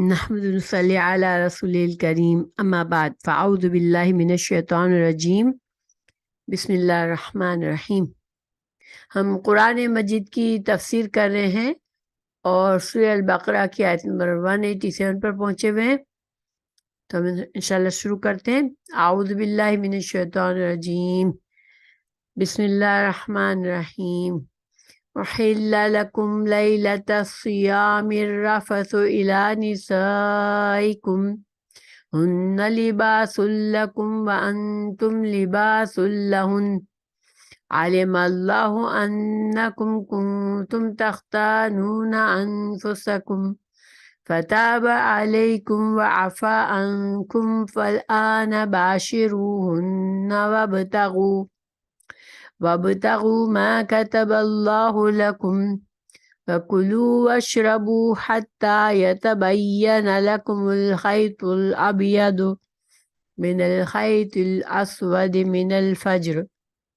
نحمد نصلی علی رسول الکریم اما بعد فاعوذ باللہ من الشیطان الرجیم بسم اللہ الرحمن الرحیم۔ ہم قرآن مجید کی تفسیر کر رہے ہیں اور سورہ البقرہ کی آیت نمبر 187 پر پہنچے ہوئے ہیں، تو ہم انشاءاللہ شروع کرتے ہیں۔ اعوذ باللہ من الشیطان الرجیم بسم اللہ الرحمن الرحیم۔ أحل لكم ليلة الصيام الرفث إلى نسائكم هن لباس لكم وأنتم لباس لهن علم الله أنكم كنتم تختانون أنفسكم فتاب عليكم وعفى عنكم فالآن باشروهن وابتغوا ما كتب الله لكم فكلوا واشربوا حتى يتبين لكم الخيط الأبيض من الخيط الأسود من الفجر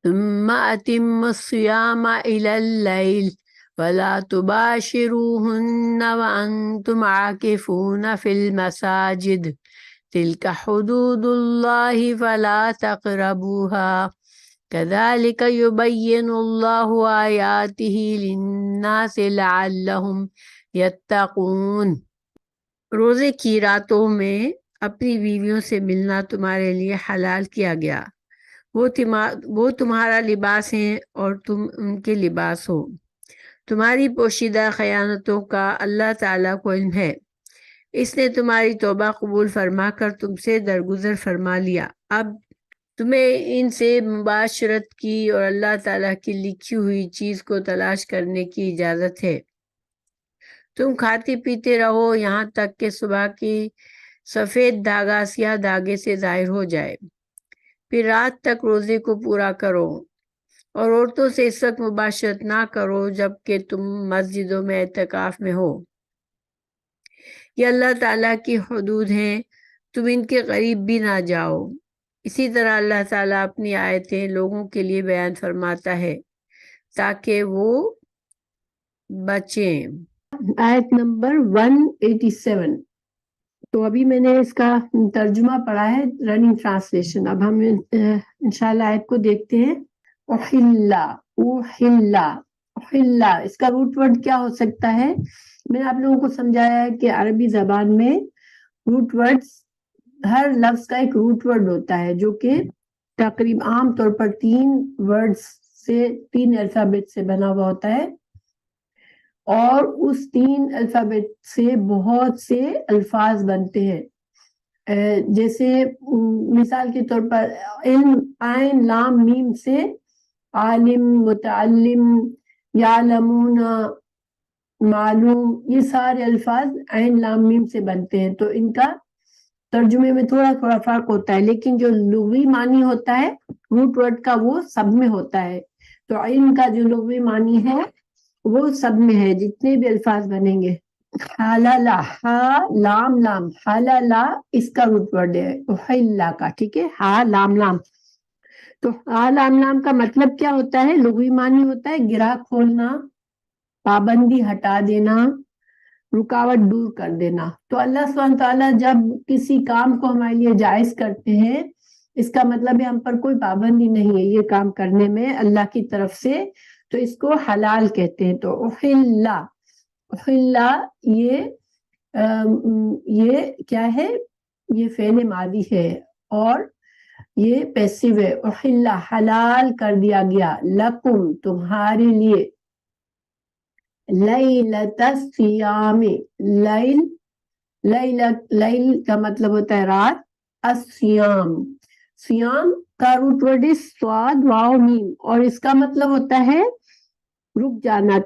ثم أتموا الصيام إلى الليل ولا تباشروهن وأنتم عاكفون في المساجد تلك حدود الله فلا تقربوها كذلك يبين الله آياته للناس لعلهم يتقون۔ روزے کی راتوں میں اپنی بیویوں سے ملنا تمہارے لیے حلال کیا گیا، وہ تمہارا لباس ہیں اور تم ان کے لباس ہو۔ تمہاری پوشیدہ خیانتوں کا اللہ تعالیٰ کو علم ہے، اس نے تمہاری توبہ قبول فرما کر تم سے درگزر فرما لیا۔ اب تمہیں ان سے مباشرت کی اور اللہ تعالیٰ کی لکھی ہوئی چیز کو تلاش کرنے کی اجازت ہے۔ تم کھاتے پیتے رہو یہاں تک کہ صبح کی سفید دھاگا سیاہ دھاگے سے ظاہر ہو جائے، پھر رات تک روزے کو پورا کرو اور عورتوں سے اس وقت مباشرت نہ کرو جب کہ تم مسجدوں میں اعتکاف میں ہو۔ یہ اللہ تعالیٰ کی حدود ہیں، تم ان کے قریب بھی نہ جاؤ۔ اسی طرح اللہ تعالیٰ اپنی آیتیں لوگوں کے لیے بیان فرماتا ہے تاکہ وہ بچیں۔ آیت نمبر 187۔ تو ابھی میں نے اس کا ترجمہ پڑھا ہے، رننگ ٹرانسلیشن۔ اب ہم انشاءاللہ آیت کو دیکھتے ہیں۔ احلا احلا احلا، اس کا روٹ ورڈ کیا ہو سکتا ہے؟ میں نے آپ لوگوں کو سمجھایا ہے کہ عربی زبان میں روٹ ورڈز، ہر لفظ کا ایک روٹ ورڈ ہوتا ہے جو کہ تقریباً عام طور پر 3 ورڈز سے 3 الفابیٹ سے بنا ہوا ہوتا ہے، اور اس 3 الفابیٹ سے بہت سے الفاظ بنتے ہیں۔ جیسے مثال کے طور پر علم، عین لام میم سے عالم، متعلم، یعلمون، معلوم، یہ سارے الفاظ عین لام میم سے بنتے ہیں۔ تو ان کا ترجمے میں تھوڑا تھوڑا فرق ہوتا ہے، لیکن جو لغوی معنی ہوتا ہے روٹ ورڈ کا وہ سب میں ہوتا ہے۔ تو علم کا جو لغوی معنی ہے وہ سب میں ہے، جتنے بھی الفاظ بنیں گے۔ حللا، ہا لام لام، حللا اس کا روٹ ورڈ ہے احلا کا، ٹھیک ہے، ہا لام لام۔ تو ہا لام لام کا مطلب کیا ہوتا ہے؟ لغوی معنی ہوتا ہے گرہ کھولنا، پابندی ہٹا دینا، رکاوٹ دور کر دینا۔ تو اللہ سبحانہ تعالیٰ جب کسی کام کو ہمارے لیے جائز کرتے ہیں، اس کا مطلب ہے ہم پر کوئی پابندی نہیں ہے یہ کام کرنے میں اللہ کی طرف سے، تو اس کو حلال کہتے ہیں۔ تو احلا، احلا یہ کیا ہے؟ یہ فعل ماضی ہے اور یہ پیسو ہے۔ احلا، حلال کر دیا گیا، لکم تمہارے لیے، لیلۃ الصیام، لیل کا مطلب ہوتا ہے رات، الصیام، صیام کا روٹ ورڈ صاد واو میم، اور اس کا مطلب ہوتا ہے رک جانا،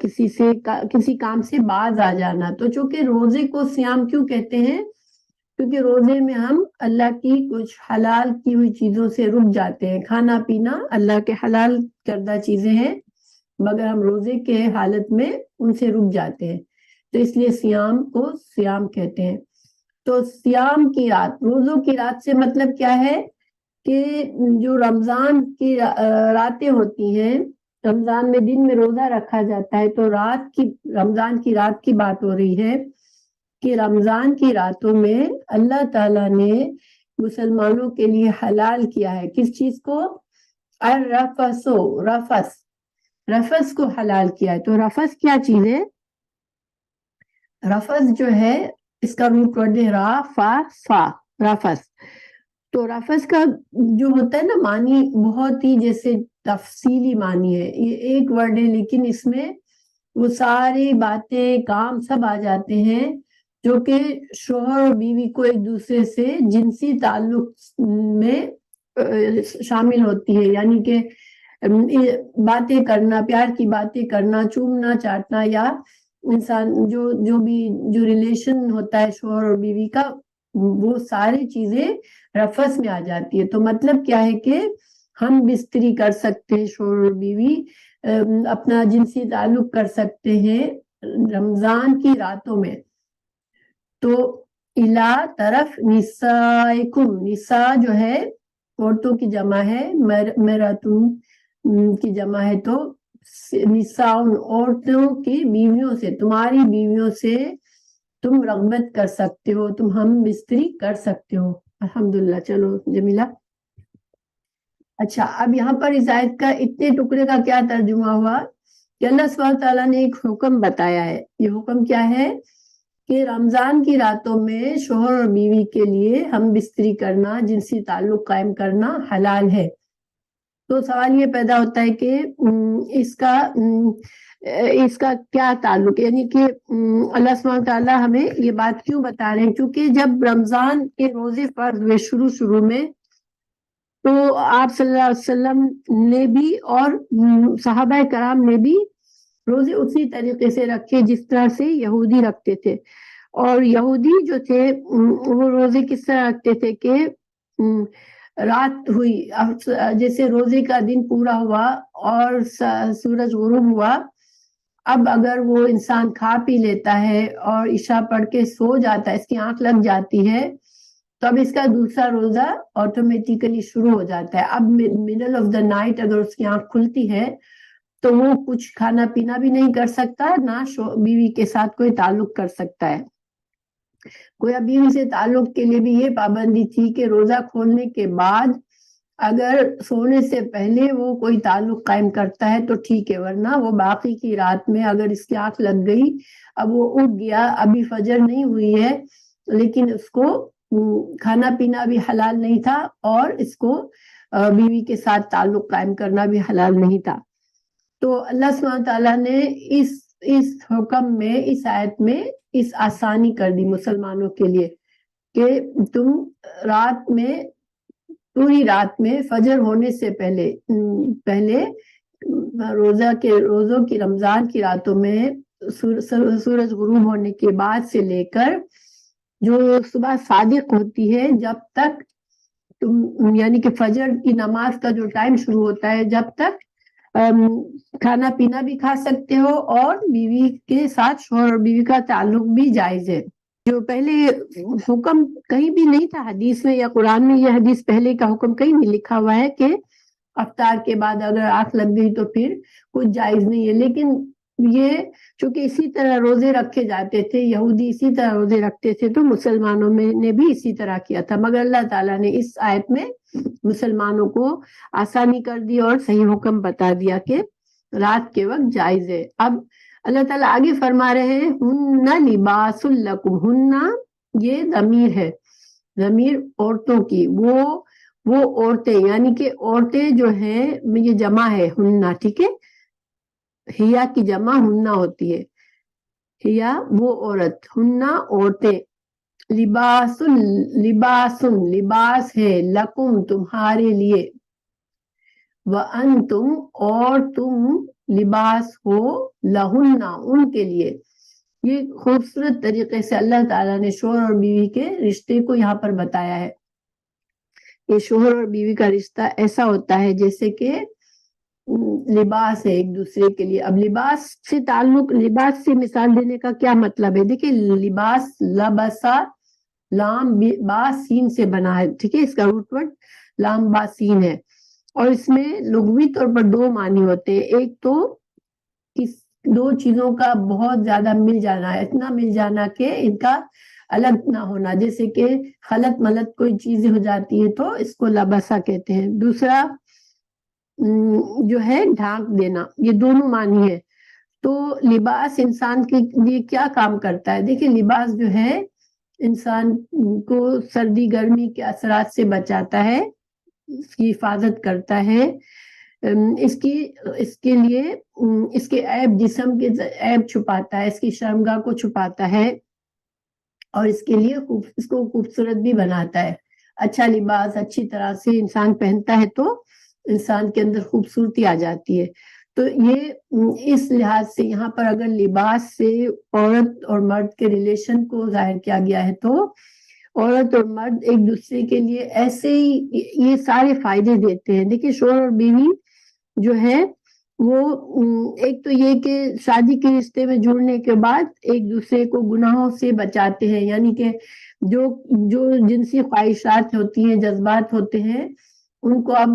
کسی کام سے باز آ جانا۔ تو چونکہ روزے کو صیام کیوں کہتے ہیں؟ کیونکہ روزے میں ہم اللہ کی کچھ حلال کی ہوئی چیزوں سے رک جاتے ہیں۔ کھانا پینا اللہ کے حلال کردہ چیزیں ہیں، مگر ہم روزے کے حالت میں ان سے رک جاتے ہیں، تو اس لیے صیام کو صیام کہتے ہیں۔ تو صیام کی رات، روزوں کی رات سے مطلب کیا ہے کہ جو رمضان کی راتیں ہوتی ہیں، رمضان میں دن میں روزہ رکھا جاتا ہے، تو رمضان کی رات کی بات ہو رہی ہے، کہ رمضان کی راتوں میں اللہ تعالیٰ نے مسلمانوں کے لیے حلال کیا ہے کس چیز کو؟ رفس کو حلال کیا ہے. تو رفس کیا چیز ہے؟ رفس جو ہے اس کا روٹ ورڈ ہے را فا فا، رفس. تو رفس کا جو ہوتا ہے نا معنی بہت ہی جیسے تفصیلی معنی ہے. یہ ایک ورڈ ہے لیکن اس میں وہ ساری باتیں کام سب آ جاتے ہیں جو کہ شوہر اور بیوی کو ایک دوسرے سے جنسی تعلق میں شامل ہوتی ہے. یعنی کہ باتیں کرنا، پیار کی باتیں کرنا، چومنا چاٹنا، یا انسان جو ریلیشن ہوتا ہے شوہر اور بیوی کا، وہ ساری چیزیں رفس میں آ جاتی ہے. تو مطلب کیا ہے کہ ہم بستری کر سکتے ہیں، شوہر اور بیوی اپنا جنسی تعلق کر سکتے ہیں رمضان کی راتوں میں. تو الا طرف نسائکم، نساء جو ہے عورتوں کی جمع ہے، مراتون کی جمع ہے. تو نساء عورتوں کی بیویوں سے، تمہاری بیویوں سے تم رغبت کر سکتے ہو، تم ہم بستری کر سکتے ہو. الحمدللہ. چلو جمیلہ. اچھا، اب یہاں پر اس آیت کا اتنے ٹکڑے کا کیا ترجمہ ہوا کہ اللہ سبحانہ تعالیٰ نے ایک حکم بتایا ہے. یہ حکم کیا ہے کہ رمضان کی راتوں میں شوہر اور بیوی کے لیے ہم بستری کرنا، جنسی تعلق قائم کرنا حلال ہے. تو سوال یہ پیدا ہوتا ہے کہ اس کا کیا تعلق، یعنی کہ اللہ سبحانہ تعالیٰ ہمیں یہ بات کیوں بتا رہے ہیں؟ کیونکہ جب رمضان کے روزے فرض ہوئے شروع میں، تو آپ صلی اللہ علیہ وسلم نے بھی اور صحابہ کرام نے بھی روزے اسی طریقے سے رکھے جس طرح سے یہودی رکھتے تھے. اور یہودی جو تھے وہ روزے کس طرح رکھتے تھے کہ رات ہوئی، جیسے روزے کا دن پورا ہوا اور سورج غروب ہوا، اب اگر وہ انسان کھا پی لیتا ہے اور عشاء پڑھ کے سو جاتا ہے، اس کی آنکھ لگ جاتی ہے، تو اب اس کا دوسرا روزہ آٹومیٹیکلی شروع ہو جاتا ہے. اب مڈل آف دا نائٹ اگر اس کی آنکھ کھلتی ہے تو وہ کچھ کھانا پینا بھی نہیں کر سکتا، نہ بیوی کے ساتھ کوئی تعلق کر سکتا ہے. کوئی بیوی سے تعلق کے لیے بھی یہ پابندی تھی کہ روزہ کھولنے کے بعد اگر سونے سے پہلے وہ کوئی تعلق قائم کرتا ہے تو ٹھیک ہے، ورنہ وہ باقی کی رات میں اگر اس کی آنکھ لگ گئی، اب وہ اٹھ گیا، ابھی فجر نہیں ہوئی ہے لیکن اس کو کھانا پینا بھی حلال نہیں تھا اور اس کو بیوی کے ساتھ تعلق قائم کرنا بھی حلال نہیں تھا. تو اللہ سبحانہ تعالیٰ نے اس حکم میں، اس آیت میں اس آسانی کر دی مسلمانوں کے لیے کہ تم رات میں، پوری رات میں فجر ہونے سے پہلے روزوں کی رمضان کی راتوں میں سورج غروب ہونے کے بعد سے لے کر جو صبح صادق ہوتی ہے، جب تک تم، یعنی کہ فجر کی نماز کا جو ٹائم شروع ہوتا ہے، جب تک کھانا پینا بھی کھا سکتے ہو اور بیوی کے ساتھ، شوہر اور بیوی کا تعلق بھی جائز ہے. جو پہلے حکم کہیں بھی نہیں تھا حدیث میں یا قرآن میں، یہ حدیث پہلے کا حکم کہیں نہیں لکھا ہوا ہے کہ افطار کے بعد اگر آنکھ لگ گئی تو پھر کچھ جائز نہیں ہے. لیکن یہ چونکہ اسی طرح روزے رکھے جاتے تھے، یہودی اسی طرح روزے رکھتے تھے، تو مسلمانوں میں نے بھی اسی طرح کیا تھا، مگر اللہ تعالیٰ نے اس آیت میں مسلمانوں کو آسانی کر دی اور صحیح حکم بتا دیا کہ رات کے وقت جائز ہے. اب اللہ تعالیٰ آگے فرما رہے ہیں ہن لباس لکم، ہن یہ ضمیر ہے، ضمیر عورتوں کی، وہ عورتیں، یعنی کہ عورتیں جو ہیں، یہ جمع ہے ہن، ٹھیک ہے، ہیا کی جمع ہننا ہوتی ہے، ہیا وہ عورت، ہننا عورتیں، لباس لباس ہے، لکم تمہارے لیے، وانتم اور تم لباس ہو، لہن ان کے لیے. یہ خوبصورت طریقے سے اللہ تعالیٰ نے شوہر اور بیوی کے رشتے کو یہاں پر بتایا ہے. یہ شوہر اور بیوی کا رشتہ ایسا ہوتا ہے جیسے کہ لباس ہے ایک دوسرے کے لیے. اب لباس سے تعلق، لباس سے مثال دینے کا کیا مطلب ہے؟ دیکھیں، لباس لبسا، لام با سین سے بنا ہے، ٹھیک ہے، اس کا روٹ ورڈ لام با سین ہے، اور اس میں لغوی طور پر دو معنی ہوتے ہیں. ایک تو دو چیزوں کا بہت زیادہ مل جانا ہے، اتنا مل جانا کہ ان کا الگ نہ ہونا، جیسے کہ خلط ملط کوئی چیزیں ہو جاتی ہیں تو اس کو لبسا کہتے ہیں۔ دوسرا جو ہے ڈھانک دینا، یہ دونوں معنی ہے۔ تو لباس انسان کے لیے کیا کام کرتا ہے؟ دیکھیں لباس جو ہے انسان کو سردی گرمی کے اثرات سے بچاتا ہے، اس کی حفاظت کرتا ہے، اس کے لیے اس کے عیب، جسم کے عیب چھپاتا ہے، اس کی شرمگاہ کو چھپاتا ہے، اور اس کے لیے اس کو خوبصورت بھی بناتا ہے۔ اچھا لباس اچھی طرح سے انسان پہنتا ہے تو انسان کے اندر خوبصورتی آ جاتی ہے۔ تو یہ اس لحاظ سے یہاں پر اگر لباس سے عورت اور مرد کے ریلیشن کو ظاہر کیا گیا ہے تو عورت اور مرد ایک دوسرے کے لیے ایسے ہی یہ سارے فائدے دیتے ہیں۔ دیکھیے شوہر اور بیوی جو ہے وہ ایک تو یہ کہ شادی کے رشتے میں جڑنے کے بعد ایک دوسرے کو گناہوں سے بچاتے ہیں، یعنی کہ جو جنسی خواہشات ہوتی ہیں، جذبات ہوتے ہیں، ان کو اب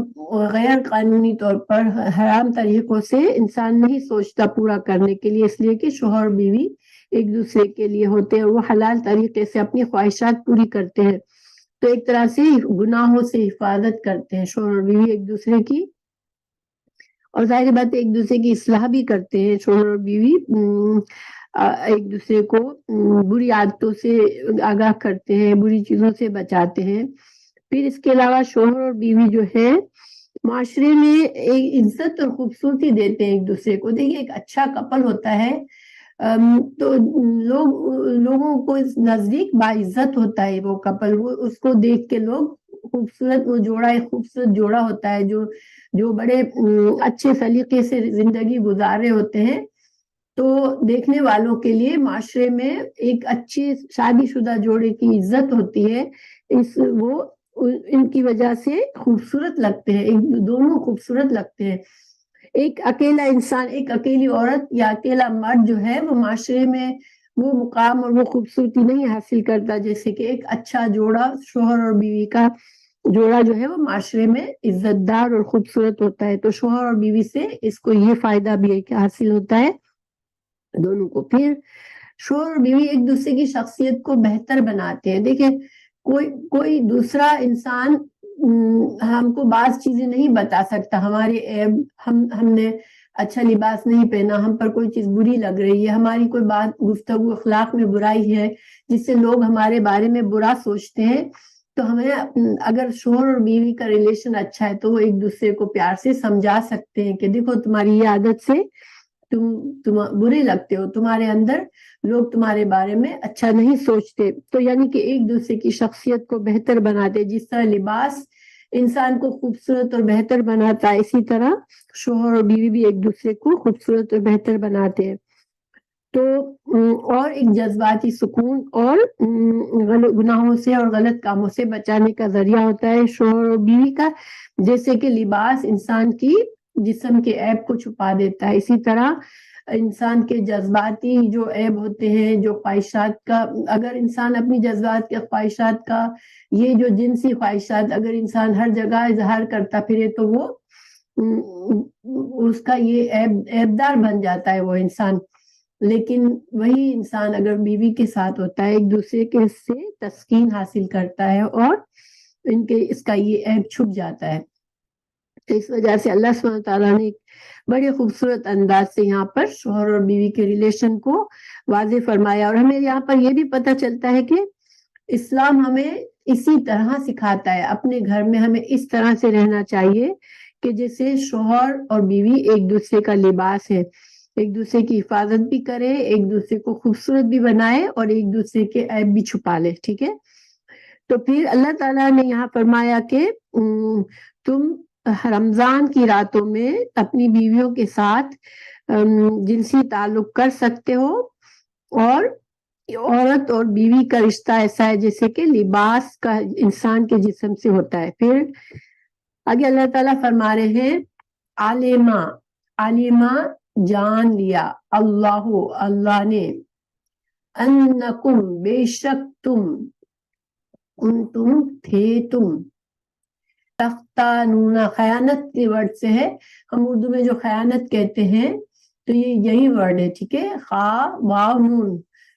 غیر قانونی طور پر حرام طریقوں سے انسان نہیں سوچتا پورا کرنے کے لیے، اس لیے کہ شوہر اور بیوی ایک دوسرے کے لیے ہوتے ہیں اور وہ حلال طریقے سے اپنی خواہشات پوری کرتے ہیں۔ تو ایک طرح سے گناہوں سے حفاظت کرتے ہیں شوہر اور بیوی ایک دوسرے کی، اور ظاہر بات ایک دوسرے کی اصلاح بھی کرتے ہیں شوہر اور بیوی، ایک دوسرے کو بری عادتوں سے آگاہ کرتے ہیں، بری چیزوں سے بچاتے ہیں۔ پھر اس کے علاوہ شوہر اور بیوی جو ہے معاشرے میں ایک عزت اور خوبصورتی دیتے ہیں ایک دوسرے کو۔ دیکھیے ایک اچھا کپل ہوتا ہے تو لوگوں کو نزدیک باعزت ہوتا ہے وہ کپل، وہ اس کو دیکھ کے لوگ خوبصورت، وہ جوڑا ایک خوبصورت جوڑا ہوتا ہے جو بڑے اچھے سلیقے سے زندگی گزارے ہوتے ہیں، تو دیکھنے والوں کے لیے معاشرے میں ایک اچھی شادی شدہ جوڑے کی عزت ہوتی ہے، وہ ان کی وجہ سے خوبصورت لگتے ہیں، دونوں خوبصورت لگتے ہیں۔ ایک اکیلا انسان، ایک اکیلی عورت یا اکیلا مرد جو ہے وہ معاشرے میں وہ مقام اور وہ خوبصورتی نہیں حاصل کرتا، جیسے کہ ایک اچھا جوڑا شوہر اور بیوی کا جوڑا جو ہے وہ معاشرے میں عزت دار اور خوبصورت ہوتا ہے۔ تو شوہر اور بیوی سے اس کو یہ فائدہ بھی ہے کہ حاصل ہوتا ہے دونوں کو۔ پھر شوہر اور بیوی ایک دوسرے کی شخصیت کو بہتر بناتے ہیں۔ دیکھیں کوئی دوسرا انسان ہم کو بعض چیزیں نہیں بتا سکتا، ہمارے عیب، ہم نے اچھا لباس نہیں پہنا، ہم پر کوئی چیز بری لگ رہی ہے، ہماری کوئی بات گفتگو اخلاق میں برائی ہے جس سے لوگ ہمارے بارے میں برا سوچتے ہیں، تو ہمیں اگر شوہر اور بیوی کا ریلیشن اچھا ہے تو وہ ایک دوسرے کو پیار سے سمجھا سکتے ہیں کہ دیکھو تمہاری یہ عادت سے تم برے لگتے ہو، تمہارے اندر لوگ تمہارے بارے میں اچھا نہیں سوچتے۔ تو یعنی کہ ایک دوسرے کی شخصیت کو بہتر بناتے، جس طرح لباس انسان کو خوبصورت اور بہتر بناتا ہے، اسی طرح شوہر اور بیوی بھی ایک دوسرے کو خوبصورت اور بہتر بناتے ہیں۔ تو اور ایک جذباتی سکون اور گناہوں سے اور غلط کاموں سے بچانے کا ذریعہ ہوتا ہے شوہر اور بیوی کا، جیسے کہ لباس انسان کی جسم کے عیب کو چھپا دیتا ہے، اسی طرح انسان کے جذباتی جو عیب ہوتے ہیں، جو خواہشات کا، اگر انسان اپنی جذبات کے خواہشات کا، یہ جو جنسی خواہشات اگر انسان ہر جگہ اظہار کرتا پھرے تو وہ اس کا یہ عیبدار بن جاتا ہے وہ انسان۔ لیکن وہی انسان اگر بیوی کے ساتھ ہوتا ہے ایک دوسرے کے سے تسکین حاصل کرتا ہے اور اس کا یہ عیب چھپ جاتا ہے۔ تو اس وجہ سے اللہ سبحانہ تعالیٰ نے بڑے خوبصورت انداز سے یہاں پر شوہر اور بیوی کے ریلیشن کو واضح فرمایا، اور ہمیں یہاں پر یہ بھی پتہ چلتا ہے کہ اسلام ہمیں اسی طرح سکھاتا ہے، اپنے گھر میں ہمیں اس طرح سے رہنا چاہیے کہ جیسے شوہر اور بیوی ایک دوسرے کا لباس ہے، ایک دوسرے کی حفاظت بھی کرے، ایک دوسرے کو خوبصورت بھی بنائے اور ایک دوسرے کے عیب بھی چھپا لے، ٹھیک ہے۔ تو پھر اللہ تعالیٰ نے یہاں فرمایا کہ تم رمضان کی راتوں میں اپنی بیویوں کے ساتھ جنسی تعلق کر سکتے ہو، اور عورت اور بیوی کا رشتہ ایسا ہے جیسے کہ لباس کا انسان کے جسم سے ہوتا ہے۔ پھر آگے اللہ تعالیٰ فرما رہے ہیں عالمہ جان لیا اللہ نے، انکم بے شک تم تھے تختانون، خیانت کے ورڈ سے ہے، ہم اردو میں جو خیانت کہتے ہیں تو یہ یہی ورڈ ہے، ٹھیک ہے، خا واو نون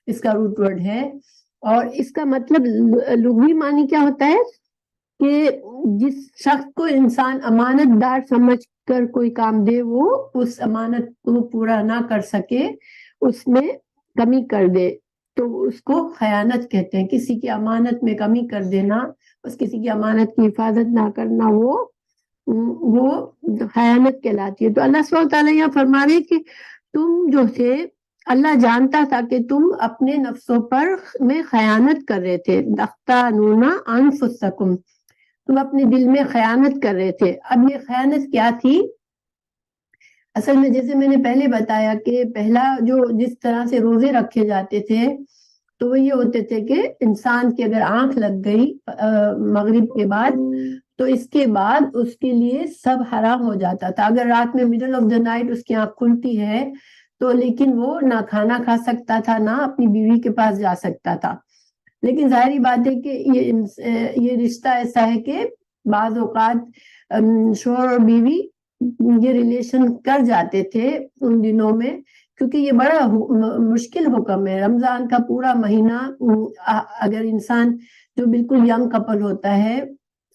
اس کا روٹ ورڈ ہے، اور اس کا مطلب لغوی معنی کیا ہوتا ہے کہ جس شخص کو انسان امانت دار سمجھ کر کوئی کام دے، وہ اس امانت کو پورا نہ کر سکے، اس میں کمی کر دے، تو اس کو خیانت کہتے ہیں۔ کسی کی امانت میں کمی کر دینا، بس کسی کی امانت کی حفاظت نہ کرنا، وہ خیانت کہلاتی ہے۔ تو اللہ سبحانہ وتعالیٰ یہاں فرما رہے کہ تم جو تھے، اللہ جانتا تھا کہ تم اپنے نفسوں پر میں خیانت کر رہے تھے، تختانون انفسکم، تم اپنے دل میں خیانت کر رہے تھے۔ اب یہ خیانت کیا تھی؟ اصل میں جیسے میں نے پہلے بتایا کہ پہلا جو جس طرح سے روزے رکھے جاتے تھے تو وہ یہ ہوتے تھے کہ انسان کی اگر آنکھ لگ گئی مغرب کے بعد تو اس کے بعد اس کے لیے سب حرام ہو جاتا تھا۔ اگر رات میں مڈل آف دا نائٹ اس کی آنکھ کھلتی ہے تو لیکن وہ نہ کھانا کھا سکتا تھا، نہ اپنی بیوی کے پاس جا سکتا تھا۔ لیکن ظاہری بات ہے کہ یہ رشتہ ایسا ہے کہ بعض اوقات شوہر اور بیوی یہ ریلیشن کر جاتے تھے ان دنوں میں، کیونکہ یہ بڑا مشکل حکم ہے۔ رمضان کا پورا مہینہ اگر انسان جو بالکل ینگ کپل ہوتا ہے،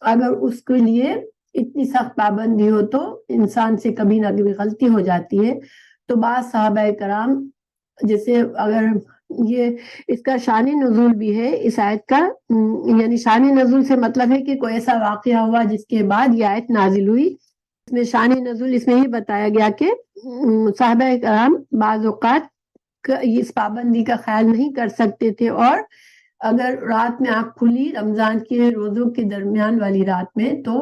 اگر اس کے لیے اتنی سخت پابندی ہو تو انسان سے کبھی نہ کبھی غلطی ہو جاتی ہے۔ تو بعض صحابہ کرام جیسے اگر یہ اس کا شان نزول بھی ہے اس آیت کا، یعنی شان نزول سے مطلب ہے کہ کوئی ایسا واقعہ ہوا جس کے بعد یہ آیت نازل ہوئی۔ اس میں شان نزول اس میں ہی بتایا گیا کہ صحابہ کرام بعض اوقات اس پابندی کا خیال نہیں کر سکتے تھے، اور اگر رات میں آنکھ کھلی رمضان کے روزوں کے درمیان والی رات میں تو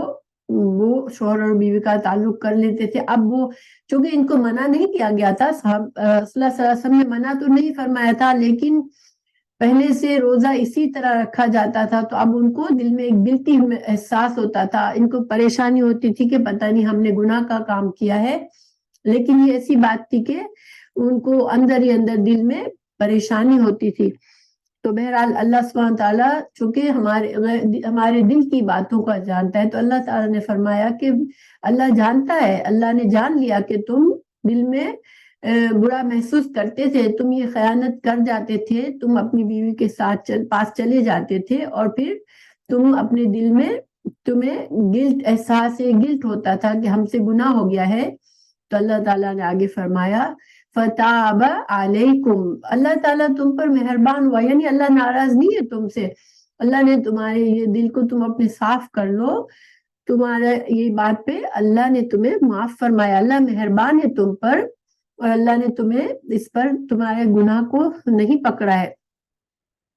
وہ شوہر اور بیوی کا تعلق کر لیتے تھے۔ اب وہ چونکہ ان کو منع نہیں کیا گیا تھا، صلی اللہ علیہ وسلم نے منع تو نہیں فرمایا تھا، لیکن پہلے سے روزہ اسی طرح رکھا جاتا تھا تو اب ان کو دل میں ایک گلٹی احساس ہوتا تھا، ان کو پریشانی ہوتی تھی کہ پتہ نہیں ہم نے گناہ کا کام کیا ہے، لیکن یہ ایسی بات تھی کہ ان کو اندر ہی اندر دل میں پریشانی ہوتی تھی۔ تو بہرحال اللہ سبحانہ تعالیٰ چونکہ ہمارے دل کی باتوں کا جانتا ہے، تو اللہ تعالیٰ نے فرمایا کہ اللہ جانتا ہے، اللہ نے جان لیا کہ تم دل میں برا محسوس کرتے تھے، تم یہ خیانت کر جاتے تھے، تم اپنی بیوی کے ساتھ پاس چلے جاتے تھے، اور پھر تم اپنے دل میں تمہیں گلٹ احساس گلٹ ہوتا تھا کہ ہم سے گناہ ہو گیا ہے۔ تو اللہ تعالیٰ نے آگے فرمایا فتاب علیکم، اللہ تعالیٰ تم پر مہربان ہوا، یعنی اللہ ناراض نہیں ہے تم سے، اللہ نے تمہارے یہ دل کو تم اپنے صاف کر لو، تمہارے یہ بات پہ اللہ نے تمہیں معاف فرمایا، اللہ مہربان ہے تم پر، اور اللہ نے تمہیں اس پر تمہارے گناہ کو نہیں پکڑا ہے۔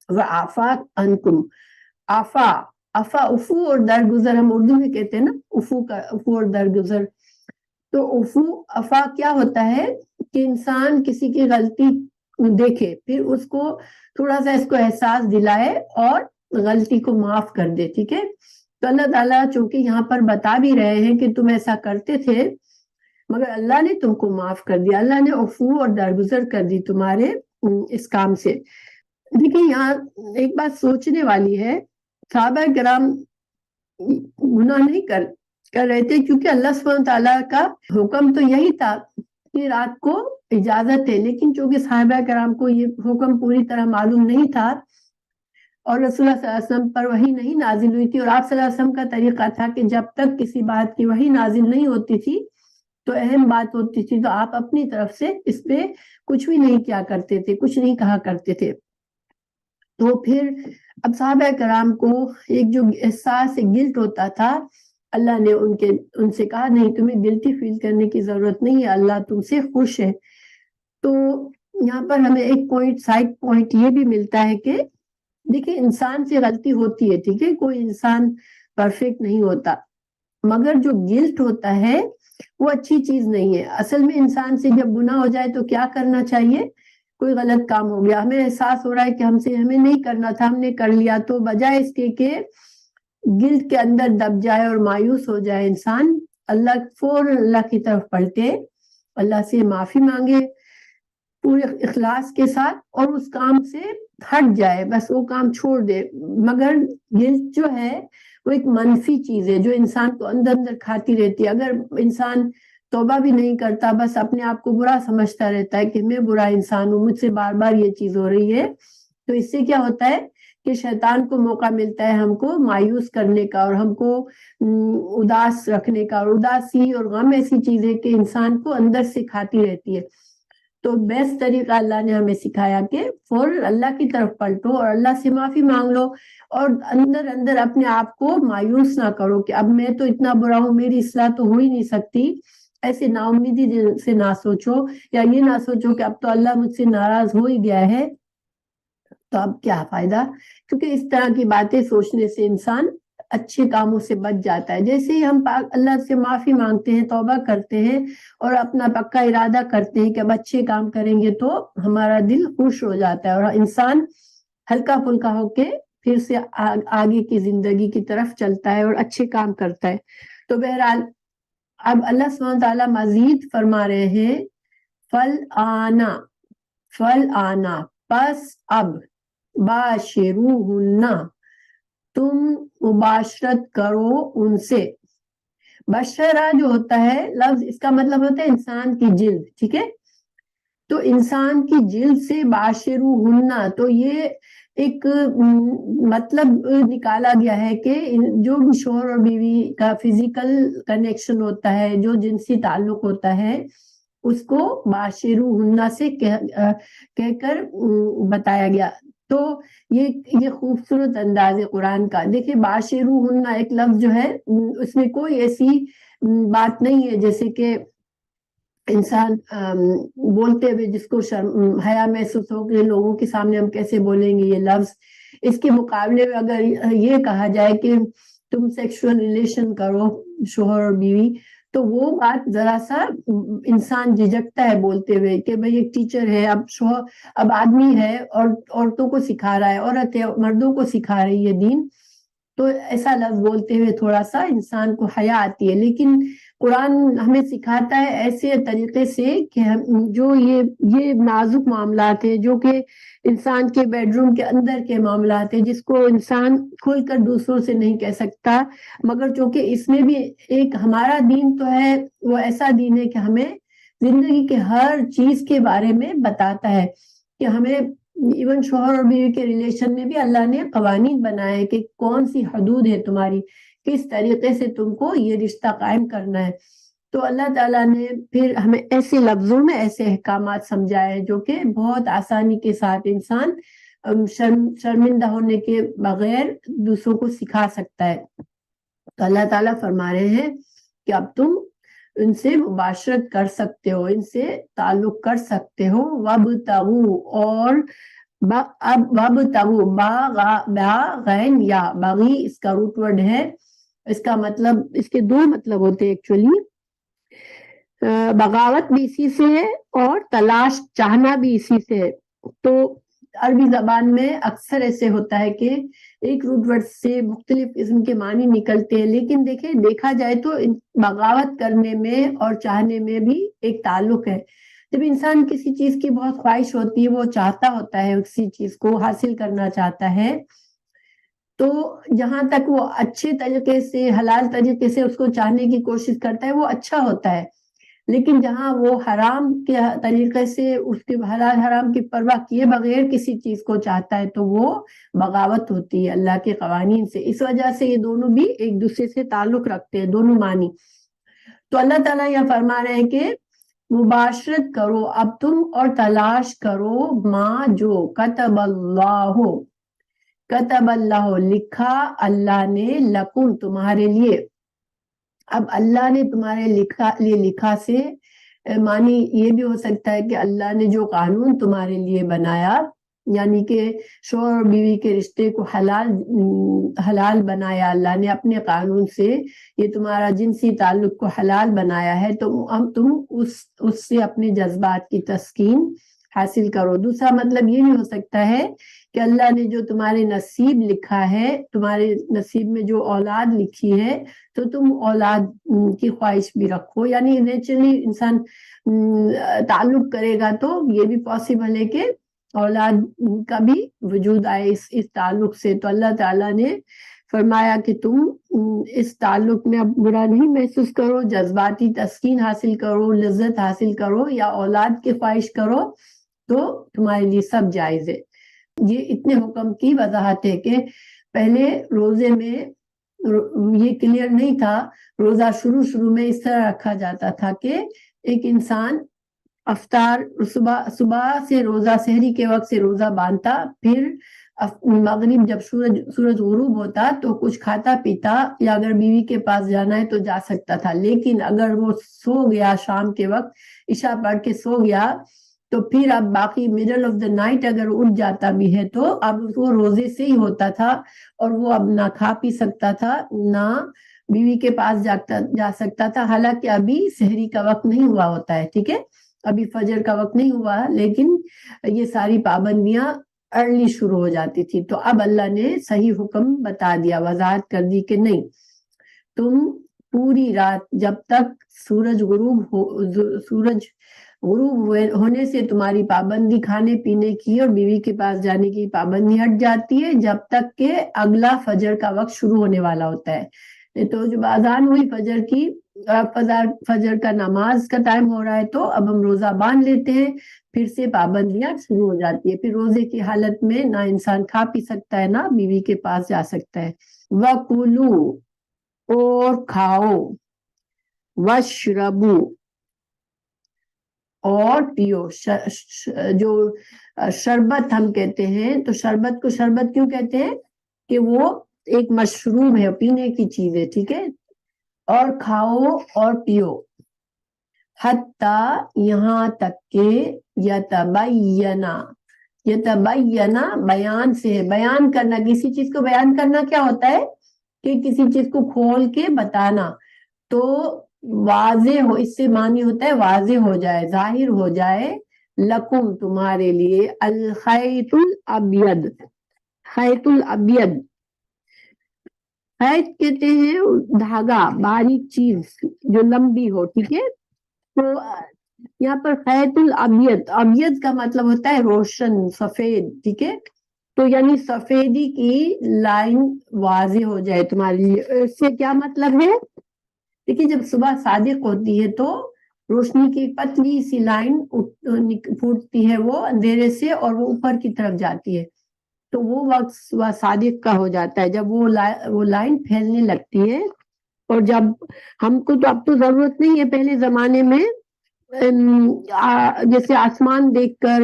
وعفا عنکم، عفا افو اور درگزر، ہم اردو میں کہتے ہیں نا افو اور درگزر، تو افا کیا ہوتا ہے کہ انسان کسی کی غلطی دیکھے پھر اس کو تھوڑا سا اس کو احساس دلائے اور غلطی کو معاف کر دے، ٹھیک ہے۔ تو اللہ تعالیٰ چونکہ یہاں پر بتا بھی رہے ہیں کہ تم ایسا کرتے تھے مگر اللہ نے تم کو معاف کر دیا، اللہ نے عفو اور درگزر کر دی تمہارے اس کام سے۔ دیکھیں یہاں ایک بات سوچنے والی ہے، صحابہ کرام گناہ نہیں کر رہے تھے کیونکہ اللہ سبحانہ تعالیٰ کا حکم تو یہی تھا کہ رات کو اجازت ہے، لیکن چونکہ صحابہ کرام کو یہ حکم پوری طرح معلوم نہیں تھا اور رسول اللہ صلی اللہ علیہ وسلم پر وحی نہیں نازل ہوئی تھی، اور آپ صلی اللہ علیہ وسلم کا طریقہ تھا کہ جب تک کسی بات کی وحی نازل نہیں ہوتی تھی تو اہم بات ہوتی تھی تو آپ اپنی طرف سے اس پہ کچھ بھی نہیں کیا کرتے تھے، کچھ نہیں کہا کرتے تھے۔ تو پھر اب صحابہ کرام کو ایک جو احساس گلٹ ہوتا تھا، اللہ نے ان سے کہا نہیں، تمہیں گلٹی فیل کرنے کی ضرورت نہیں ہے، اللہ تم سے خوش ہے۔ تو یہاں پر ہمیں ایک سائڈ پوائنٹ یہ بھی ملتا ہے کہ دیکھیں انسان سے غلطی ہوتی ہے، ٹھیک ہے، کوئی انسان پرفیکٹ نہیں ہوتا، مگر جو گلٹ ہوتا ہے وہ اچھی چیز نہیں ہے۔ اصل میں انسان سے جب گناہ ہو جائے تو کیا کرنا چاہیے؟ کوئی غلط کام ہو گیا، ہمیں احساس ہو رہا ہے کہ ہمیں نہیں کرنا تھا، ہم نے کر لیا، تو بجائے اس کے کہ گلٹ کے اندر دب جائے اور مایوس ہو جائے انسان، فوراً اللہ کی طرف پلٹے، اللہ سے معافی مانگے پورے اخلاص کے ساتھ اور اس کام سے ہٹ جائے، بس وہ کام چھوڑ دے۔ مگر گلٹ جو ہے وہ ایک منفی چیز ہے جو انسان کو اندر اندر کھاتی رہتی ہے۔ اگر انسان توبہ بھی نہیں کرتا، بس اپنے آپ کو برا سمجھتا رہتا ہے کہ میں برا انسان ہوں، مجھ سے بار بار یہ چیز ہو رہی ہے، تو اس سے کیا ہوتا ہے کہ شیطان کو موقع ملتا ہے ہم کو مایوس کرنے کا اور ہم کو اداس رکھنے کا، اور اداسی اور غم ایسی چیز ہے کہ انسان کو اندر سے کھاتی رہتی ہے۔ تو بیسٹ طریقہ اللہ نے ہمیں سکھایا کہ فوراً اللہ کی طرف پلٹو اور اللہ سے معافی مانگ لو، اور اندر اندر اپنے آپ کو مایوس نہ کرو کہ اب میں تو اتنا برا ہوں، میری اصلاح تو ہو ہی نہیں سکتی، ایسے نا امیدی سے نہ سوچو، یا یہ نہ سوچو کہ اب تو اللہ مجھ سے ناراض ہو ہی گیا ہے تو اب کیا فائدہ، کیونکہ اس طرح کی باتیں سوچنے سے انسان اچھے کاموں سے بچ جاتا ہے۔ جیسے ہی ہم اللہ سے معافی مانگتے ہیں، توبہ کرتے ہیں اور اپنا پکا ارادہ کرتے ہیں کہ اب اچھے کام کریں گے، تو ہمارا دل خوش ہو جاتا ہے اور انسان ہلکا پھلکا ہو کے پھر سے آگے کی زندگی کی طرف چلتا ہے اور اچھے کام کرتا ہے۔ تو بہرحال اب اللہ سبحانہ تعالیٰ مزید فرما رہے ہیں فل آنا پس اب باشروہن، تم مباشرت کرو ان سے۔ بشرہ جو ہوتا ہے لفظ، اس کا مطلب ہوتا ہے انسان کی جلد، ٹھیک ہے، تو انسان کی جلد سے باشروہن، تو یہ ایک مطلب نکالا گیا ہے کہ جو بھی شوہر اور بیوی کا فزیکل کنیکشن ہوتا ہے، جو جنسی تعلق ہوتا ہے، اس کو باشروہن سے کہہ کر بتایا گیا۔ تو یہ خوبصورت انداز ہے قرآن کا۔ دیکھیں باشروہن ایک لفظ جو ہے اس میں کوئی ایسی بات نہیں ہے جیسے کہ انسان بولتے ہوئے جس کو حیا محسوس ہو کہ لوگوں کے سامنے ہم کیسے بولیں گے یہ لفظ، اس کے مقابلے میں اگر یہ کہا جائے کہ تم سیکشول ریلیشن کرو شوہر اور بیوی، تو وہ بات ذرا سا انسان جھجکتا ہے بولتے ہوئے کہ بھئی ایک ٹیچر ہے، اب آدمی ہے اور عورتوں کو سکھا رہا ہے، عورت ہے مردوں کو سکھا رہی ہے دین، تو ایسا لفظ بولتے ہوئے تھوڑا سا انسان کو حیا آتی ہے۔ لیکن قرآن ہمیں سکھاتا ہے ایسے طریقے سے کہ جو یہ نازک معاملات ہیں، جو کہ انسان کے بیڈ روم کے اندر کے معاملات ہیں، جس کو انسان کھل کر دوسروں سے نہیں کہہ سکتا، مگر چونکہ اس میں بھی ایک ہمارا دین تو ہے، وہ ایسا دین ہے کہ ہمیں زندگی کے ہر چیز کے بارے میں بتاتا ہے کہ ہمیں ایون شوہر اور بیوی کے ریلیشن میں بھی اللہ نے قوانین بنائے کہ کون سی حدود ہے تمہاری، کس طریقے سے تم کو یہ رشتہ قائم کرنا ہے۔ تو اللہ تعالیٰ نے پھر ہمیں ایسے لفظوں میں ایسے احکامات سمجھائے جو کہ بہت آسانی کے ساتھ انسان شرمندہ ہونے کے بغیر دوسروں کو سکھا سکتا ہے۔ تو اللہ تعالیٰ فرما رہے ہیں کہ اب تم ان سے مباشرت کر سکتے ہو، ان سے تعلق کر سکتے ہو، وابتغوا، اور اب وابتغوا با غین یا بغی اس کا روٹ ورڈ ہے، اس کا مطلب، اس کے دو مطلب ہوتے ہیں ایکچولی، بغاوت بھی اسی سے ہے اور تلاش چاہنا بھی اسی سے ہے۔ تو عربی زبان میں اکثر ایسے ہوتا ہے کہ ایک روٹ ورڈ سے مختلف قسم کے معنی نکلتے ہیں، لیکن دیکھا جائے تو بغاوت کرنے میں اور چاہنے میں بھی ایک تعلق ہے۔ جب انسان کسی چیز کی بہت خواہش ہوتی ہے، وہ چاہتا ہوتا ہے کسی چیز کو حاصل کرنا چاہتا ہے، تو جہاں تک وہ اچھے طریقے سے حلال طریقے سے اس کو چاہنے کی کوشش کرتا ہے وہ اچھا ہوتا ہے، لیکن جہاں وہ حرام کے طریقے سے اس کے حلال حرام کی پرواہ کیے بغیر کسی چیز کو چاہتا ہے تو وہ بغاوت ہوتی ہے اللہ کے قوانین سے۔ اس وجہ سے یہ دونوں بھی ایک دوسرے سے تعلق رکھتے ہیں، دونوں معنی۔ تو اللہ تعالیٰ یہ فرما رہے ہیں کہ مباشرت کرو اب تم اور تلاش کرو ما جو کتب اللہ لکھا اللہ نے لکم تمہارے لیے۔ اب اللہ نے تمہارے لیے لکھا سے معنی یہ بھی ہو سکتا ہے کہ اللہ نے جو قانون تمہارے لیے بنایا، یعنی کہ شوہر اور بیوی کے رشتے کو حلال بنایا اللہ نے اپنے قانون سے، یہ تمہارا جنسی تعلق کو حلال بنایا ہے، تو تم اس سے اپنے جذبات کی تسکین حاصل کرو۔ دوسرا مطلب یہ بھی ہو سکتا ہے کہ اللہ نے جو تمہارے نصیب لکھا ہے، تمہارے نصیب میں جو اولاد لکھی ہے، تو تم اولاد کی خواہش بھی رکھو، یعنی نیچرلی انسان تعلق کرے گا تو یہ بھی پاسبل ہے کہ اولاد کا بھی وجود آئے اس تعلق سے۔ تو اللہ تعالیٰ نے فرمایا کہ تم اس تعلق میں اب برا نہیں محسوس کرو، جذباتی تسکین حاصل کرو، لذت حاصل کرو یا اولاد کی خواہش کرو تو تمہارے لیے سب جائز ہے۔ یہ اتنے حکم کی وضاحت ہے کہ پہلے روزے میں یہ کلیئر نہیں تھا، روزہ شروع میں اس طرح رکھا جاتا تھا کہ ایک انسان افطار صبح سے روزہ، سحری کے وقت سے روزہ باندھتا، پھر مغرب جب سورج غروب ہوتا تو کچھ کھاتا پیتا، یا اگر بیوی کے پاس جانا ہے تو جا سکتا تھا۔ لیکن اگر وہ سو گیا شام کے وقت، عشاء پڑھ کے سو گیا، تو پھر اب باقی مڈل آف دا نائٹ اگر اٹھ جاتا بھی ہے تو اب وہ روزے سے ہی ہوتا تھا، اور وہ اب نہ کھا پی سکتا تھا، نہ بیوی کے پاس جا سکتا تھا، حالانکہ ابھی سحری کا وقت نہیں ہوا ہوتا ہے، ٹھیک ہے، ابھی فجر کا وقت نہیں ہوا، لیکن یہ ساری پابندیاں ارلی شروع ہو جاتی تھی۔ تو اب اللہ نے صحیح حکم بتا دیا، وضاحت کر دی کہ نہیں، تم پوری رات جب تک سورج غروب ہونے سے تمہاری پابندی کھانے پینے کی اور بیوی کے پاس جانے کی پابندی ہٹ جاتی ہے، جب تک کہ اگلا فجر کا وقت شروع ہونے والا ہوتا ہے۔ تو جب اذان ہوئی فجر کی، فجر کا نماز کا ٹائم ہو رہا ہے، تو اب ہم روزہ باندھ لیتے ہیں، پھر سے پابندیاں شروع ہو جاتی ہے۔ پھر روزے کی حالت میں نہ انسان کھا پی سکتا ہے، نہ بیوی کے پاس جا سکتا ہے۔ وَكُلُوا، اور کھاؤ، وَاشْرَبُوا، اور پیو، جو شربت ہم کہتے ہیں، تو شربت کو شربت کیوں کہتے ہیں کہ وہ ایک مشروب ہے، پینے کی چیز ہے، ٹھیک ہے، اور کھاؤ اور پیو، حتیٰ یہاں تک کہ یتبینا بیان سے ہے، بیان کرنا، کسی چیز کو بیان کرنا کیا ہوتا ہے کہ کسی چیز کو کھول کے بتانا، تو واضح ہو، اس سے معنی ہوتا ہے واضح ہو جائے، ظاہر ہو جائے، لکم تمہارے لیے، الخیط الابید، خیط الابید، خیط کہتے ہیں دھاگا، باریک چیز جو لمبی ہو، ٹھیک ہے، تو یہاں پر خیط الابید، ابید کا مطلب ہوتا ہے روشن، سفید، ٹھیک ہے، تو یعنی سفیدی کی لائن واضح ہو جائے تمہارے لیے۔ اس سے کیا مطلب ہے؟ دیکھیے جب صبح صادق ہوتی ہے تو روشنی کی پتلی سی لائن پھوٹتی ہے وہ اندھیرے سے، اور وہ اوپر کی طرف جاتی ہے، تو وہ وقت صبح صادق کا ہو جاتا ہے، جب وہ لائن پھیلنے لگتی ہے۔ اور جب ہم کو تو اب تو ضرورت نہیں ہے، پہلے زمانے میں جیسے آسمان دیکھ کر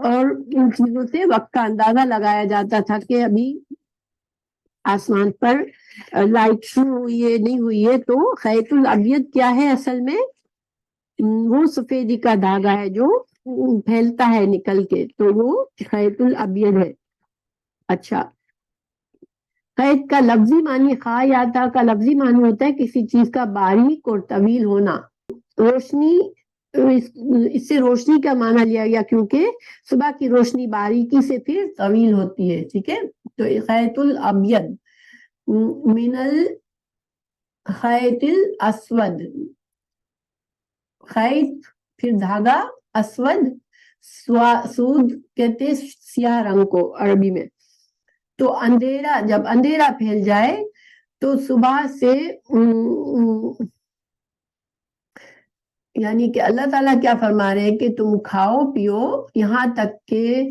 اور ان چیزوں سے وقت کا اندازہ لگایا جاتا تھا کہ ابھی آسمان پر لائٹ شروع ہوئی ہے نہیں ہوئی ہے، تو خیط الابید کیا ہے اصل میں؟ وہ سفیدی کا دھاگا ہے جو پھیلتا ہے نکل کے، تو وہ خیط الابید ہے۔ اچھا، خیط کا لفظی معنی، خا یا تا کا لفظی معنی ہوتا ہے کسی چیز کا باریک اور طویل ہونا، روشنی، اس سے روشنی کا معنی لیا گیا کیونکہ صبح کی روشنی باریکی سے پھر طویل ہوتی ہے، ٹھیک ہے، تو خیط الابید من الخیط الاسود، خیط پھر دھاگا، اسود سود کہتے سیاہ رنگ کو عربی میں، تو اندھیرا، جب اندھیرا پھیل جائے تو صبح سے یعنی کہ اللہ تعالیٰ کیا فرما رہے ہیں کہ تم کھاؤ پیو یہاں تک کہ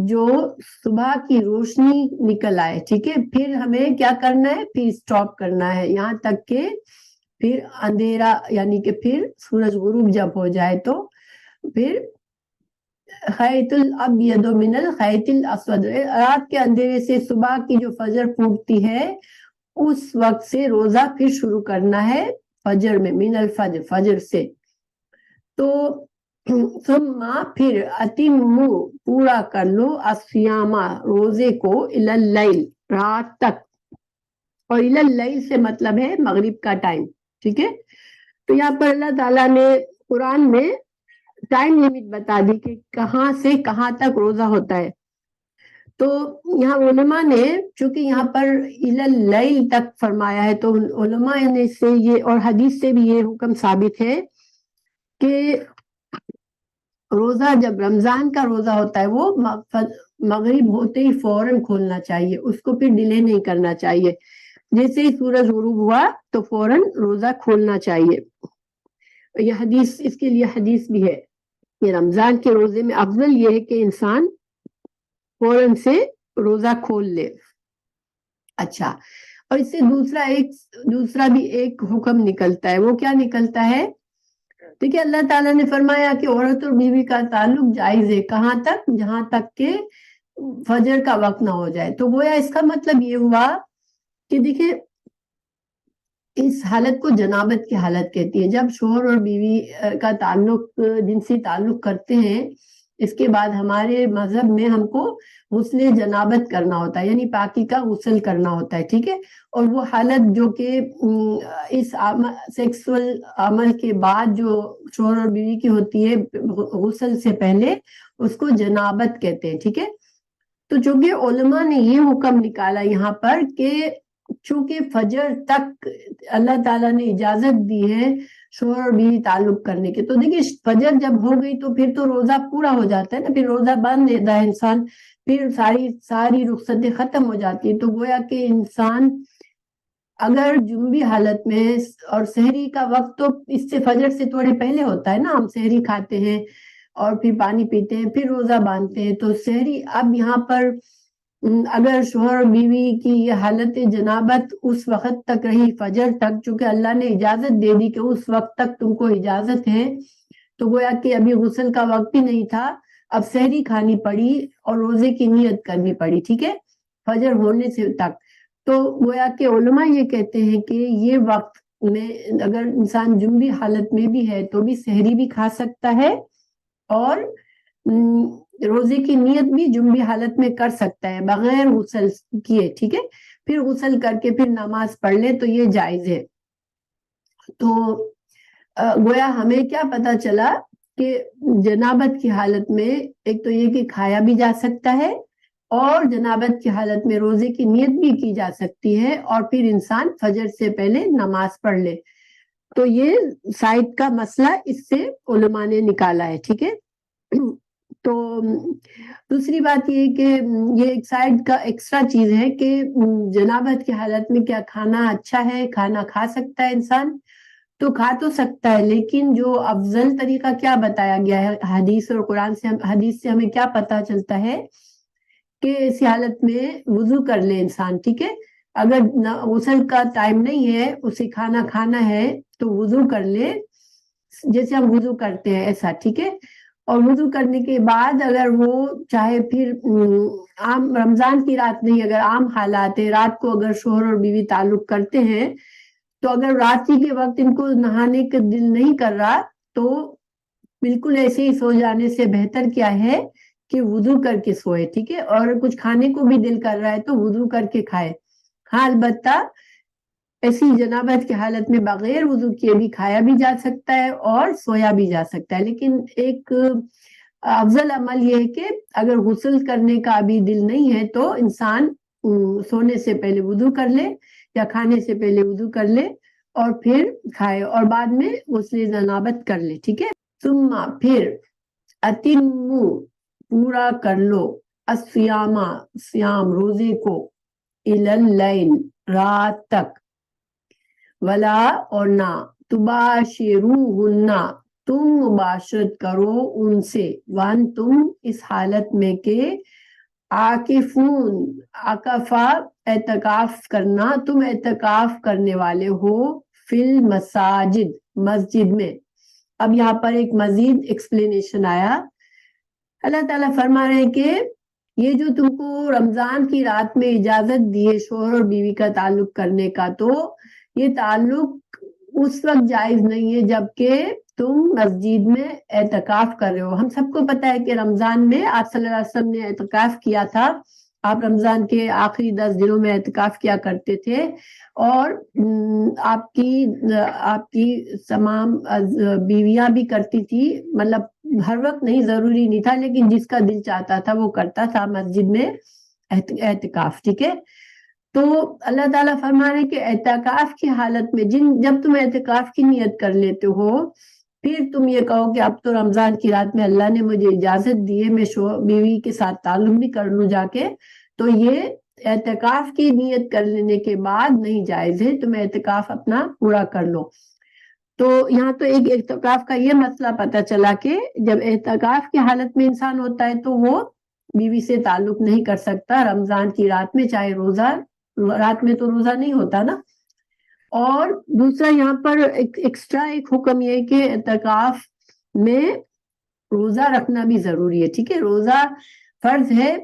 جو صبح کی روشنی نکل آئے، ٹھیک ہے، پھر ہمیں کیا کرنا ہے، پھر سٹاپ کرنا ہے یہاں تک کہ پھر اندھیرا، یعنی کہ پھر سورج غروب جب ہو جائے تو پھر خیط الابید من الخیط الاسود، رات کے اندھیرے سے صبح کی جو فجر پھوٹتی ہے اس وقت سے روزہ پھر شروع کرنا ہے، فجر میں، من الفجر، فجر سے، تو ثم پھر اتموا پورا کر لو، الصیام روزے کو، الی اللیل رات تک، اور الی اللیل سے مطلب ہے مغرب کا ٹائم، ٹھیک ہے، تو یہاں پر اللہ تعالیٰ نے قرآن میں ٹائم لمٹ بتا دی کہ کہاں سے کہاں تک روزہ ہوتا ہے، تو یہاں علماء نے چونکہ یہاں پر الی اللیل تک فرمایا ہے، تو علماء نے سے یہ اور حدیث سے بھی یہ حکم ثابت ہے کہ روزہ جب رمضان کا روزہ ہوتا ہے وہ مغرب ہوتے ہی فوراً کھولنا چاہیے، اس کو پھر ڈیلے نہیں کرنا چاہیے، جیسے ہی سورج غروب ہوا تو فوراً روزہ کھولنا چاہیے۔ یہ حدیث، اس کے لیے حدیث بھی ہے کہ رمضان کے روزے میں افضل یہ ہے کہ انسان فوراً سے روزہ کھول لے۔ اچھا، اور اس سے دوسرا بھی ایک حکم نکلتا ہے، وہ کیا نکلتا ہے؟ دیکھیے اللہ تعالیٰ نے فرمایا کہ عورت اور بیوی کا تعلق جائز ہے، کہاں تک؟ جہاں تک کہ فجر کا وقت نہ ہو جائے۔ تو گویا اس کا مطلب یہ ہوا کہ دیکھیے اس حالت کو جنابت کی حالت کہتی ہے، جب شوہر اور بیوی کا تعلق، جنسی تعلق کرتے ہیں، اس کے بعد ہمارے مذہب میں ہم کو غسل جنابت کرنا ہوتا ہے، یعنی پاکی کا غسل کرنا ہوتا ہے، ٹھیک ہے؟ اور وہ حالت جو کہ اس سیکسول عمل کے بعد جو شوہر اور بیوی کی ہوتی ہے غسل سے پہلے، اس کو جنابت کہتے ہیں، ٹھیک ہے؟ تو چونکہ علماء نے یہ حکم نکالا یہاں پر کہ چونکہ فجر تک اللہ تعالیٰ نے اجازت دی ہے شوہر اور بیوی تعلق کرنے کے، تو دیکھیے فجر جب ہو گئی تو پھر تو روزہ پورا ہو جاتا ہے نا، پھر روزہ باندھ لیتا ہے انسان، پھر ساری رخصتیں ختم ہو جاتی ہیں۔ تو گویا کہ انسان اگر جنبی حالت میں، اور سحری کا وقت تو اس سے فجر سے تھوڑے پہلے ہوتا ہے نا، ہم سحری کھاتے ہیں اور پھر پانی پیتے ہیں، پھر روزہ باندھتے ہیں، تو سحری اب یہاں پر اگر شوہر اور بیوی کی یہ حالت جنابت اس وقت تک رہی فجر تک، چونکہ اللہ نے اجازت دے دی کہ اس وقت تک تم کو اجازت ہے، تو گویا کہ ابھی غسل کا وقت بھی نہیں تھا، اب سحری کھانی پڑی اور روزے کی نیت کرنی پڑی، ٹھیک ہے، فجر ہونے سے تک۔ تو گویا کہ علماء یہ کہتے ہیں کہ یہ وقت میں اگر انسان جنبی حالت میں بھی ہے تو بھی سحری بھی کھا سکتا ہے، اور روزے کی نیت بھی جنبی حالت میں کر سکتا ہے بغیر غسل کیے، ٹھیک ہے؟ پھر غسل کر کے پھر نماز پڑھ لے تو یہ جائز ہے۔ تو گویا ہمیں کیا پتا چلا کہ جنابت کی حالت میں ایک تو یہ کہ کھایا بھی جا سکتا ہے، اور جنابت کی حالت میں روزے کی نیت بھی کی جا سکتی ہے، اور پھر انسان فجر سے پہلے نماز پڑھ لے۔ تو یہ سائد کا مسئلہ اس سے علماء نے نکالا ہے، ٹھیک ہے؟ تو دوسری بات یہ کہ یہ ایک سائڈ کا ایکسٹرا چیز ہے کہ جنابت کی حالت میں کیا کھانا اچھا ہے؟ کھانا کھا سکتا ہے انسان؟ تو کھا تو سکتا ہے، لیکن جو افضل طریقہ کیا بتایا گیا ہے حدیث اور قرآن سے، حدیث سے ہمیں کیا پتا چلتا ہے کہ اسی حالت میں وضو کر لے انسان، ٹھیک ہے؟ اگر غسل کا ٹائم نہیں ہے، اسے کھانا کھانا ہے تو وضو کر لے، جیسے ہم وضو کرتے ہیں ایسا، ٹھیک ہے؟ اور وضو کرنے کے بعد اگر وہ چاہے پھر عام رمضان کی رات نہیں، اگر عام حالات ہے، رات کو اگر شوہر اور بیوی تعلق کرتے ہیں، تو اگر رات ہی کے وقت ان کو نہانے کا دل نہیں کر رہا تو بالکل ایسے ہی سو جانے سے بہتر کیا ہے کہ وضو کر کے سوئے، ٹھیک ہے؟ اور کچھ کھانے کو بھی دل کر رہا ہے تو وضو کر کے کھائے۔ ہاں البتہ ایسی جنابت کی حالت میں بغیر وضو کیے بھی کھایا بھی جا سکتا ہے اور سویا بھی جا سکتا ہے، لیکن ایک افضل عمل یہ ہے کہ اگر غسل کرنے کا ابھی دل نہیں ہے تو انسان سونے سے پہلے وضو کر لے یا کھانے سے پہلے وضو کر لے اور پھر کھائے، اور بعد میں غسل جنابت کر لے، ٹھیک ہے؟ ثم پھر اتمو پورا کر لو، الصیام صیام روزے کو، الی اللیل رات تک، ولا اور نہ، تباشروہن تم مباشرت کرو ان سے، وانتم اس حالت میں کہ عاکفون، عکفہ اعتکاف کرنا، تم اعتکاف کرنے والے ہو، فی المساجد مسجد میں۔ اب یہاں پر ایک مزید ایکسپلینیشن آیا، اللہ تعالیٰ فرما رہے ہیں کہ یہ جو تم کو رمضان کی رات میں اجازت دی ہے شوہر اور بیوی کا تعلق کرنے کا، تو یہ تعلق اس وقت جائز نہیں ہے جبکہ تم مسجد میں اعتکاف کر رہے ہو۔ ہم سب کو پتا ہے کہ رمضان میں آپ صلی اللہ علیہ وسلم نے اعتکاف کیا تھا، آپ رمضان کے آخری 10 دنوں میں اعتکاف کیا کرتے تھے، اور آپ کی تمام بیویاں بھی کرتی تھی، مطلب ہر وقت نہیں، ضروری نہیں تھا، لیکن جس کا دل چاہتا تھا وہ کرتا تھا مسجد میں اعتکاف، ٹھیک ہے؟ تو اللہ تعالیٰ فرما رہے کہ اعتکاف کی حالت میں جب تم اعتکاف کی نیت کر لیتے ہو پھر تم یہ کہو کہ اب تو رمضان کی رات میں اللہ نے مجھے اجازت دی ہے، میں بیوی کے ساتھ تعلق بھی کر لوں جا کے، تو یہ اعتکاف کی نیت کر لینے کے بعد نہیں جائز ہے، تم اعتکاف اپنا پورا کر لو۔ تو یہاں تو ایک اعتکاف کا یہ مسئلہ پتہ چلا کہ جب اعتکاف کی حالت میں انسان ہوتا ہے تو وہ بیوی سے تعلق نہیں کر سکتا رمضان کی رات میں، چاہے روزہ، رات میں تو روزہ نہیں ہوتا نا۔ اور دوسرا یہاں پر ایکسٹرا ایک حکم یہ ہے کہ اعتکاف میں روزہ رکھنا بھی ضروری ہے، ٹھیک ہے، روزہ فرض ہے،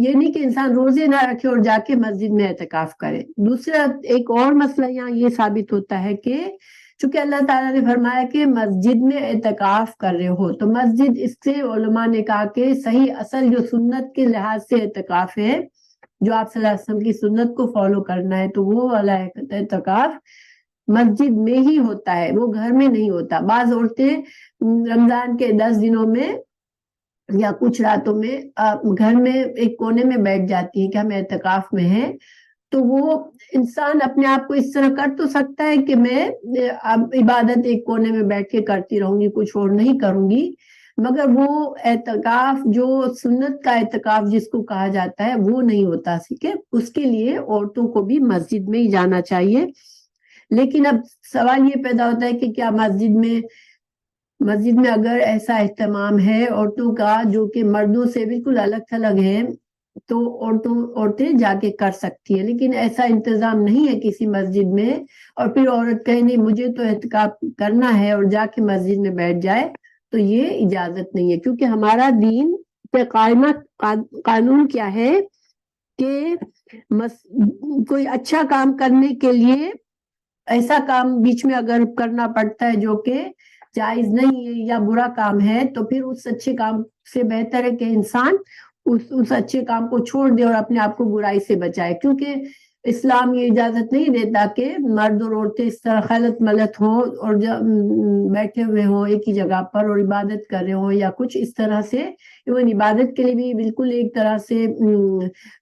یہ نہیں کہ انسان روزے نہ رکھے اور جا کے مسجد میں اعتکاف کرے۔ دوسرا ایک اور مسئلہ یہاں یہ ثابت ہوتا ہے کہ چونکہ اللہ تعالیٰ نے فرمایا کہ مسجد میں اعتکاف کر رہے ہو، تو مسجد، اس سے علماء نے کہا کہ صحیح اصل جو سنت کے لحاظ سے اعتکاف ہے، جو آپ صلی اللہ علیہ وسلم کی سنت کو فالو کرنا ہے، تو وہ والا اعتکاف مسجد میں ہی ہوتا ہے، وہ گھر میں نہیں ہوتا۔ بعض عورتیں رمضان کے 10 دنوں میں یا کچھ راتوں میں گھر میں ایک کونے میں بیٹھ جاتی ہیں کہ ہم اعتکاف میں ہیں، تو وہ انسان اپنے آپ کو اس طرح کر تو سکتا ہے کہ میں اب عبادت ایک کونے میں بیٹھ کے کرتی رہوں گی، کچھ اور نہیں کروں گی، مگر وہ اعتکاف جو سنت کا اعتکاف جس کو کہا جاتا ہے وہ نہیں ہوتا، ٹھیک ہے، اس کے لیے عورتوں کو بھی مسجد میں ہی جانا چاہیے۔ لیکن اب سوال یہ پیدا ہوتا ہے کہ کیا مسجد میں اگر ایسا اہتمام ہے عورتوں کا جو کہ مردوں سے بالکل الگ تھلگ ہے، تو عورتیں جا کے کر سکتی ہیں، لیکن ایسا انتظام نہیں ہے کسی مسجد میں، اور پھر عورت کہے نہیں مجھے تو اعتکاف کرنا ہے اور جا کے مسجد میں بیٹھ جائے، تو یہ اجازت نہیں ہے، کیونکہ ہمارا دین کے قانون کیا ہے کہ کوئی اچھا کام کرنے کے لیے ایسا کام بیچ میں اگر کرنا پڑتا ہے جو کہ جائز نہیں ہے یا برا کام ہے، تو پھر اس اچھے کام سے بہتر ہے کہ انسان اس اچھے کام کو چھوڑ دے اور اپنے آپ کو برائی سے بچائے، کیونکہ اسلام یہ اجازت نہیں دیتا کہ مرد اور عورتیں اس طرح خلط ملط ہوں اور بیٹھے ہوئے ہوں ایک ہی جگہ پر اور عبادت کر رہے ہوں یا کچھ اس طرح سے۔ ایون عبادت کے لیے بھی بالکل ایک طرح سے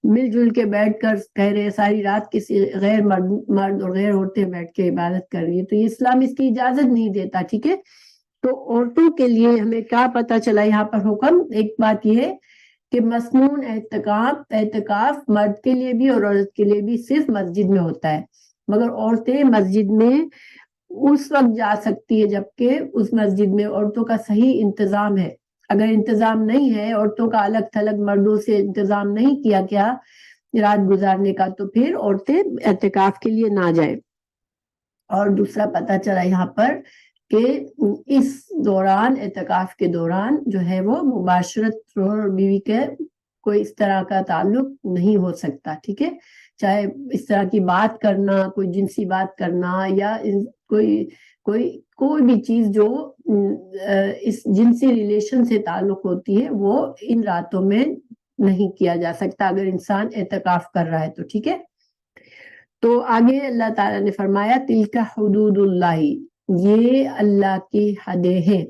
مل جل کے بیٹھ کر کہہ رہے ساری رات کسی غیر مرد اور غیر عورتیں بیٹھ کے عبادت کر رہی ہے، تو یہ اسلام اس کی اجازت نہیں دیتا، ٹھیک ہے۔ تو عورتوں کے لیے ہمیں کیا پتہ چلا یہاں پر حکم، ایک بات یہ ہے کہ مسنون اعتکاف مرد کے لیے بھی اور عورت کے لیے بھی صرف مسجد میں ہوتا ہے، مگر عورتیں مسجد میں اس وقت جا سکتی ہے جبکہ اس مسجد میں عورتوں کا صحیح انتظام ہے۔ اگر انتظام نہیں ہے، عورتوں کا الگ تھلگ مردوں سے انتظام نہیں کیا گیا رات گزارنے کا، تو پھر عورتیں اعتکاف کے لیے نہ جائیں۔ اور دوسرا پتہ چلا یہاں پر کہ اس دوران، اعتکاف کے دوران جو ہے وہ مباشرت شوہر اور بیوی کے کوئی اس طرح کا تعلق نہیں ہو سکتا، ٹھیک ہے، چاہے اس طرح کی بات کرنا، کوئی جنسی بات کرنا یا کوئی بھی چیز جو اس جنسی ریلیشن سے تعلق ہوتی ہے وہ ان راتوں میں نہیں کیا جا سکتا اگر انسان اعتکاف کر رہا ہے تو، ٹھیک ہے۔ تو آگے اللہ تعالیٰ نے فرمایا تلک حدود اللہ، یہ اللہ کی حدیں ہیں۔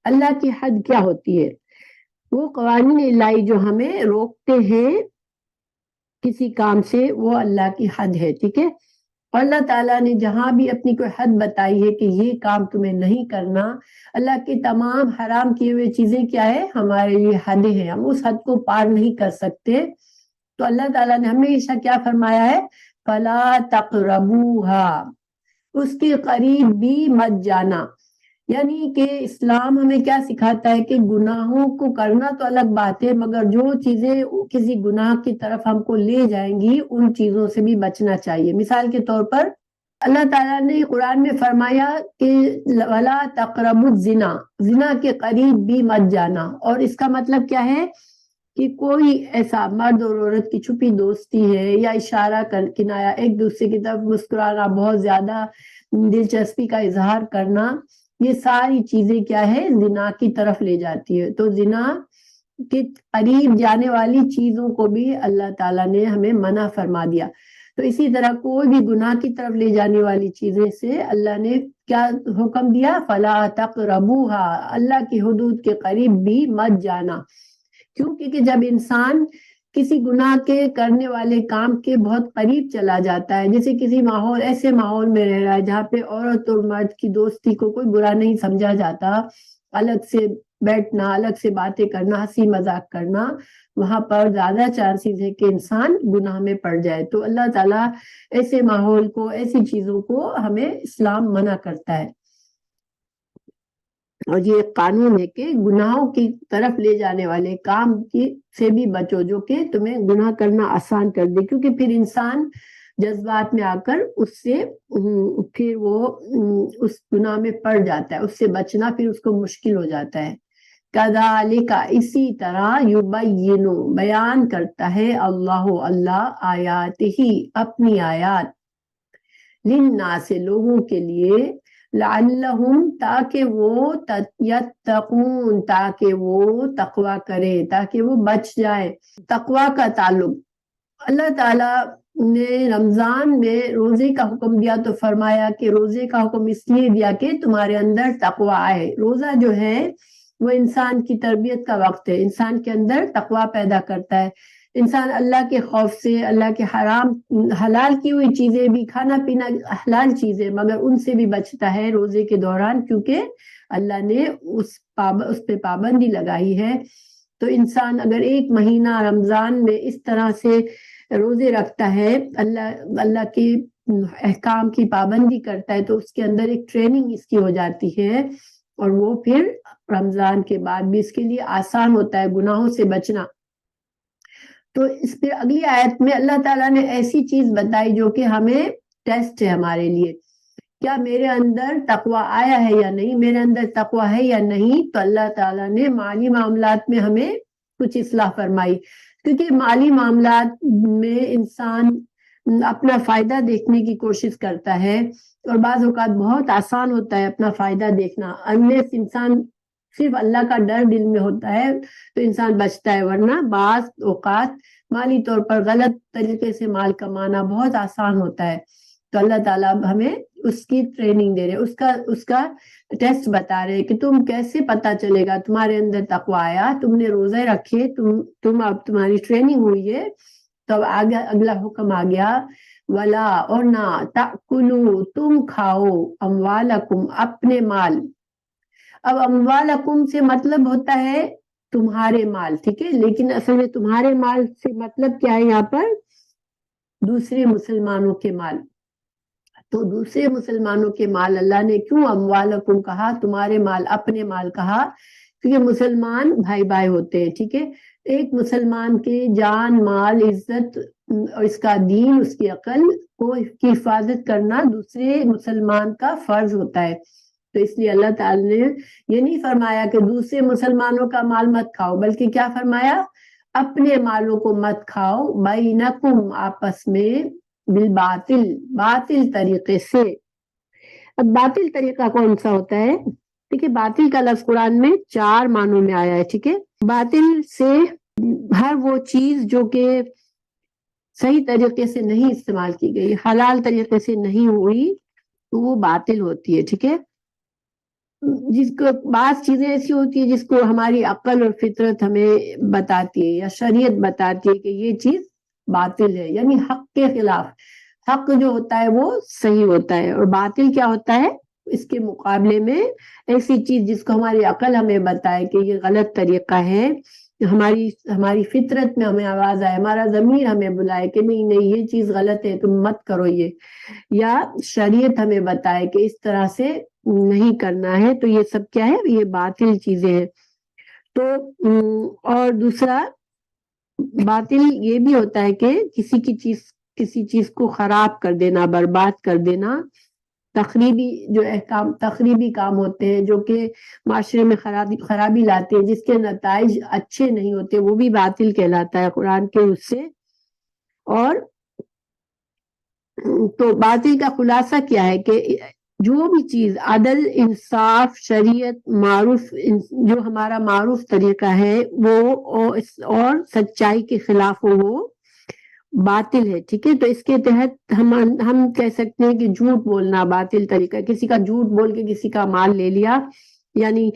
اللہ کی حد کیا ہوتی ہے؟ وہ قوانین الہی جو ہمیں روکتے ہیں کسی کام سے، وہ اللہ کی حد ہے، ٹھیک ہے۔ اور اللہ تعالیٰ نے جہاں بھی اپنی کوئی حد بتائی ہے کہ یہ کام تمہیں نہیں کرنا، اللہ کی تمام حرام کیے ہوئے چیزیں کیا ہے؟ ہمارے لیے حدیں ہیں، ہم اس حد کو پار نہیں کر سکتے۔ تو اللہ تعالیٰ نے ہمیشہ کیا فرمایا ہے؟ فلا تقربوها، اس کے قریب بھی مت جانا، یعنی کہ اسلام ہمیں کیا سکھاتا ہے کہ گناہوں کو کرنا تو الگ بات ہے، مگر جو چیزیں کسی گناہ کی طرف ہم کو لے جائیں گی ان چیزوں سے بھی بچنا چاہیے۔ مثال کے طور پر اللہ تعالیٰ نے قرآن میں فرمایا کہ وَلَا تَقْرَبُوا الزِّنَا، زنا کے قریب بھی مت جانا، اور اس کا مطلب کیا ہے کہ کوئی ایسا مرد اور عورت کی چھپی دوستی ہے یا اشارہ کنایا، ایک دوسرے کی طرف مسکرانا، بہت زیادہ دلچسپی کا اظہار کرنا، یہ ساری چیزیں کیا ہے؟ زنا کی طرف لے جاتی ہے۔ تو زنا کے قریب جانے والی چیزوں کو بھی اللہ تعالیٰ نے ہمیں منع فرما دیا۔ تو اسی طرح کوئی بھی گناہ کی طرف لے جانے والی چیزیں سے اللہ نے کیا حکم دیا؟ فلا تقربوها، اللہ کی حدود کے قریب بھی مت جانا۔ کیوں؟ کہ جب انسان کسی گناہ کے کرنے والے کام کے بہت قریب چلا جاتا ہے، جیسے کسی ماحول ایسے ماحول میں رہ رہا ہے جہاں پہ عورت اور مرد کی دوستی کو کوئی برا نہیں سمجھا جاتا، الگ سے بیٹھنا، الگ سے باتیں کرنا، ہنسی مذاق کرنا، وہاں پر زیادہ چانسز ہے کہ انسان گناہ میں پڑ جائے. تو اللہ تعالیٰ ایسے ماحول کو، ایسی چیزوں کو ہمیں اسلام منع کرتا ہے. اور یہ ایک قانون ہے کہ گناہوں کی طرف لے جانے والے کام سے بھی بچو جو کہ تمہیں گناہ کرنا آسان کر دے، کیونکہ پھر انسان جذبات میں آ کر اس سے پھر وہ اس گناہ میں پڑ جاتا ہے، اس سے بچنا پھر اس کو مشکل ہو جاتا ہے. کذالک اسی طرح یبین بیان کرتا ہے اللہ آیاتہ اپنی آیات، للناس لوگوں کے لیے، لعلہم تاکہ وہ یتقون تاکہ وہ تقوی کرے، تاکہ وہ بچ جائے. تقوی کا تعلق اللہ تعالیٰ نے رمضان میں روزے کا حکم دیا تو فرمایا کہ روزے کا حکم اس لیے دیا کہ تمہارے اندر تقوی آئے. روزہ جو ہے وہ انسان کی تربیت کا وقت ہے، انسان کے اندر تقوی پیدا کرتا ہے. انسان اللہ کے خوف سے، اللہ کے حرام حلال کی ہوئی چیزیں بھی، کھانا پینا حلال چیزیں مگر ان سے بھی بچتا ہے روزے کے دوران، کیونکہ اللہ نے اس پہ پابندی لگائی ہے. تو انسان اگر ایک مہینہ رمضان میں اس طرح سے روزے رکھتا ہے، اللہ کے احکام کی پابندی کرتا ہے، تو اس کے اندر ایک ٹریننگ اس کی ہو جاتی ہے، اور وہ پھر رمضان کے بعد بھی اس کے لیے آسان ہوتا ہے گناہوں سے بچنا. تو اس پہ اگلی آیت میں اللہ تعالیٰ نے ایسی چیز بتائی جو کہ ہمیں ٹیسٹ ہے ہمارے لیے، کیا میرے اندر تقوی آیا ہے یا نہیں، میرے اندر تقوی ہے یا نہیں. تو اللہ تعالیٰ نے مالی معاملات میں ہمیں کچھ اصلاح فرمائی، کیونکہ مالی معاملات میں انسان اپنا فائدہ دیکھنے کی کوشش کرتا ہے، اور بعض اوقات بہت آسان ہوتا ہے اپنا فائدہ دیکھنا، انلیس انسان صرف اللہ کا ڈر دل میں ہوتا ہے تو انسان بچتا ہے، ورنہ بعض اوقات مالی طور پر غلط طریقے سے مال کمانا بہت آسان ہوتا ہے. تو اللہ تعالیٰ ہمیں اس کی ٹریننگ دے رہے، اس کا ٹیسٹ بتا رہے کہ تم کیسے پتا چلے گا تمہارے اندر تقوی آیا، تم نے روزے رکھے، تم اب تمہاری ٹریننگ ہوئی ہے. تو اب آگے اگلا حکم آ گیا، ولا اور نہ، تأکلوا تم کھاؤ، اموالکم اپنے مال. اب اموالکم سے مطلب ہوتا ہے تمہارے مال، ٹھیک ہے، لیکن اصل میں تمہارے مال سے مطلب کیا ہے یہاں پر؟ دوسرے مسلمانوں کے مال. تو دوسرے مسلمانوں کے مال اللہ نے کیوں اموالکم کہا، تمہارے مال، اپنے مال کہا؟ کیونکہ مسلمان بھائی بھائی ہوتے ہیں، ٹھیک ہے. ایک مسلمان کے جان، مال، عزت اور اس کا دین، اس کی عقل کی حفاظت کرنا دوسرے مسلمان کا فرض ہوتا ہے. تو اس لیے اللہ تعالی نے یہ نہیں فرمایا کہ دوسرے مسلمانوں کا مال مت کھاؤ، بلکہ کیا فرمایا؟ اپنے مالوں کو مت کھاؤ، بینکم آپس میں، بالباطل باطل طریقے سے. اب باطل طریقہ کون سا ہوتا ہے؟ ٹھیک ہے، باطل کا لفظ قرآن میں 4 معنوں میں آیا ہے، ٹھیک ہے. باطل سے ہر وہ چیز جو کہ صحیح طریقے سے نہیں استعمال کی گئی، حلال طریقے سے نہیں ہوئی، تو وہ باطل ہوتی ہے، ٹھیک ہے. جس کو بعض چیزیں ایسی ہوتی ہے جس کو ہماری عقل اور فطرت ہمیں بتاتی ہے یا شریعت بتاتی ہے کہ یہ چیز باطل ہے، یعنی حق کے خلاف. حق جو ہوتا ہے وہ صحیح ہوتا ہے، اور باطل کیا ہوتا ہے اس کے مقابلے میں؟ ایسی چیز جس کو ہماری عقل ہمیں بتائے کہ یہ غلط طریقہ ہے، ہماری فطرت میں ہمیں آواز آئے، ہمارا ضمیر ہمیں بلائے کہ نہیں نہیں یہ چیز غلط ہے، تم مت کرو یہ، یا شریعت ہمیں بتائے کہ اس طرح سے نہیں کرنا ہے، تو یہ سب کیا ہے؟ یہ باطل چیزیں ہیں. تو اور دوسرا باطل یہ بھی ہوتا ہے کہ کسی چیز کو خراب کر دینا، برباد کر دینا. تخریبی کام ہوتے ہیں جو کہ معاشرے میں خرابی لاتے ہیں، جس کے نتائج اچھے نہیں ہوتے، وہ بھی باطل کہلاتا ہے قرآن کے اس سے. اور تو باطل کا خلاصہ کیا ہے کہ جو بھی چیز عدل، انصاف، شریعت، معروف، جو ہمارا معروف طریقہ ہے وہ اور سچائی کے خلاف ہو، وہ باطل ہے، ٹھیک ہے. تو اس کے تحت ہم کہہ سکتے ہیں کہ جھوٹ بولنا باطل طریقہ، کسی کا جھوٹ بول کے کسی کا مال لے لیا، یعنی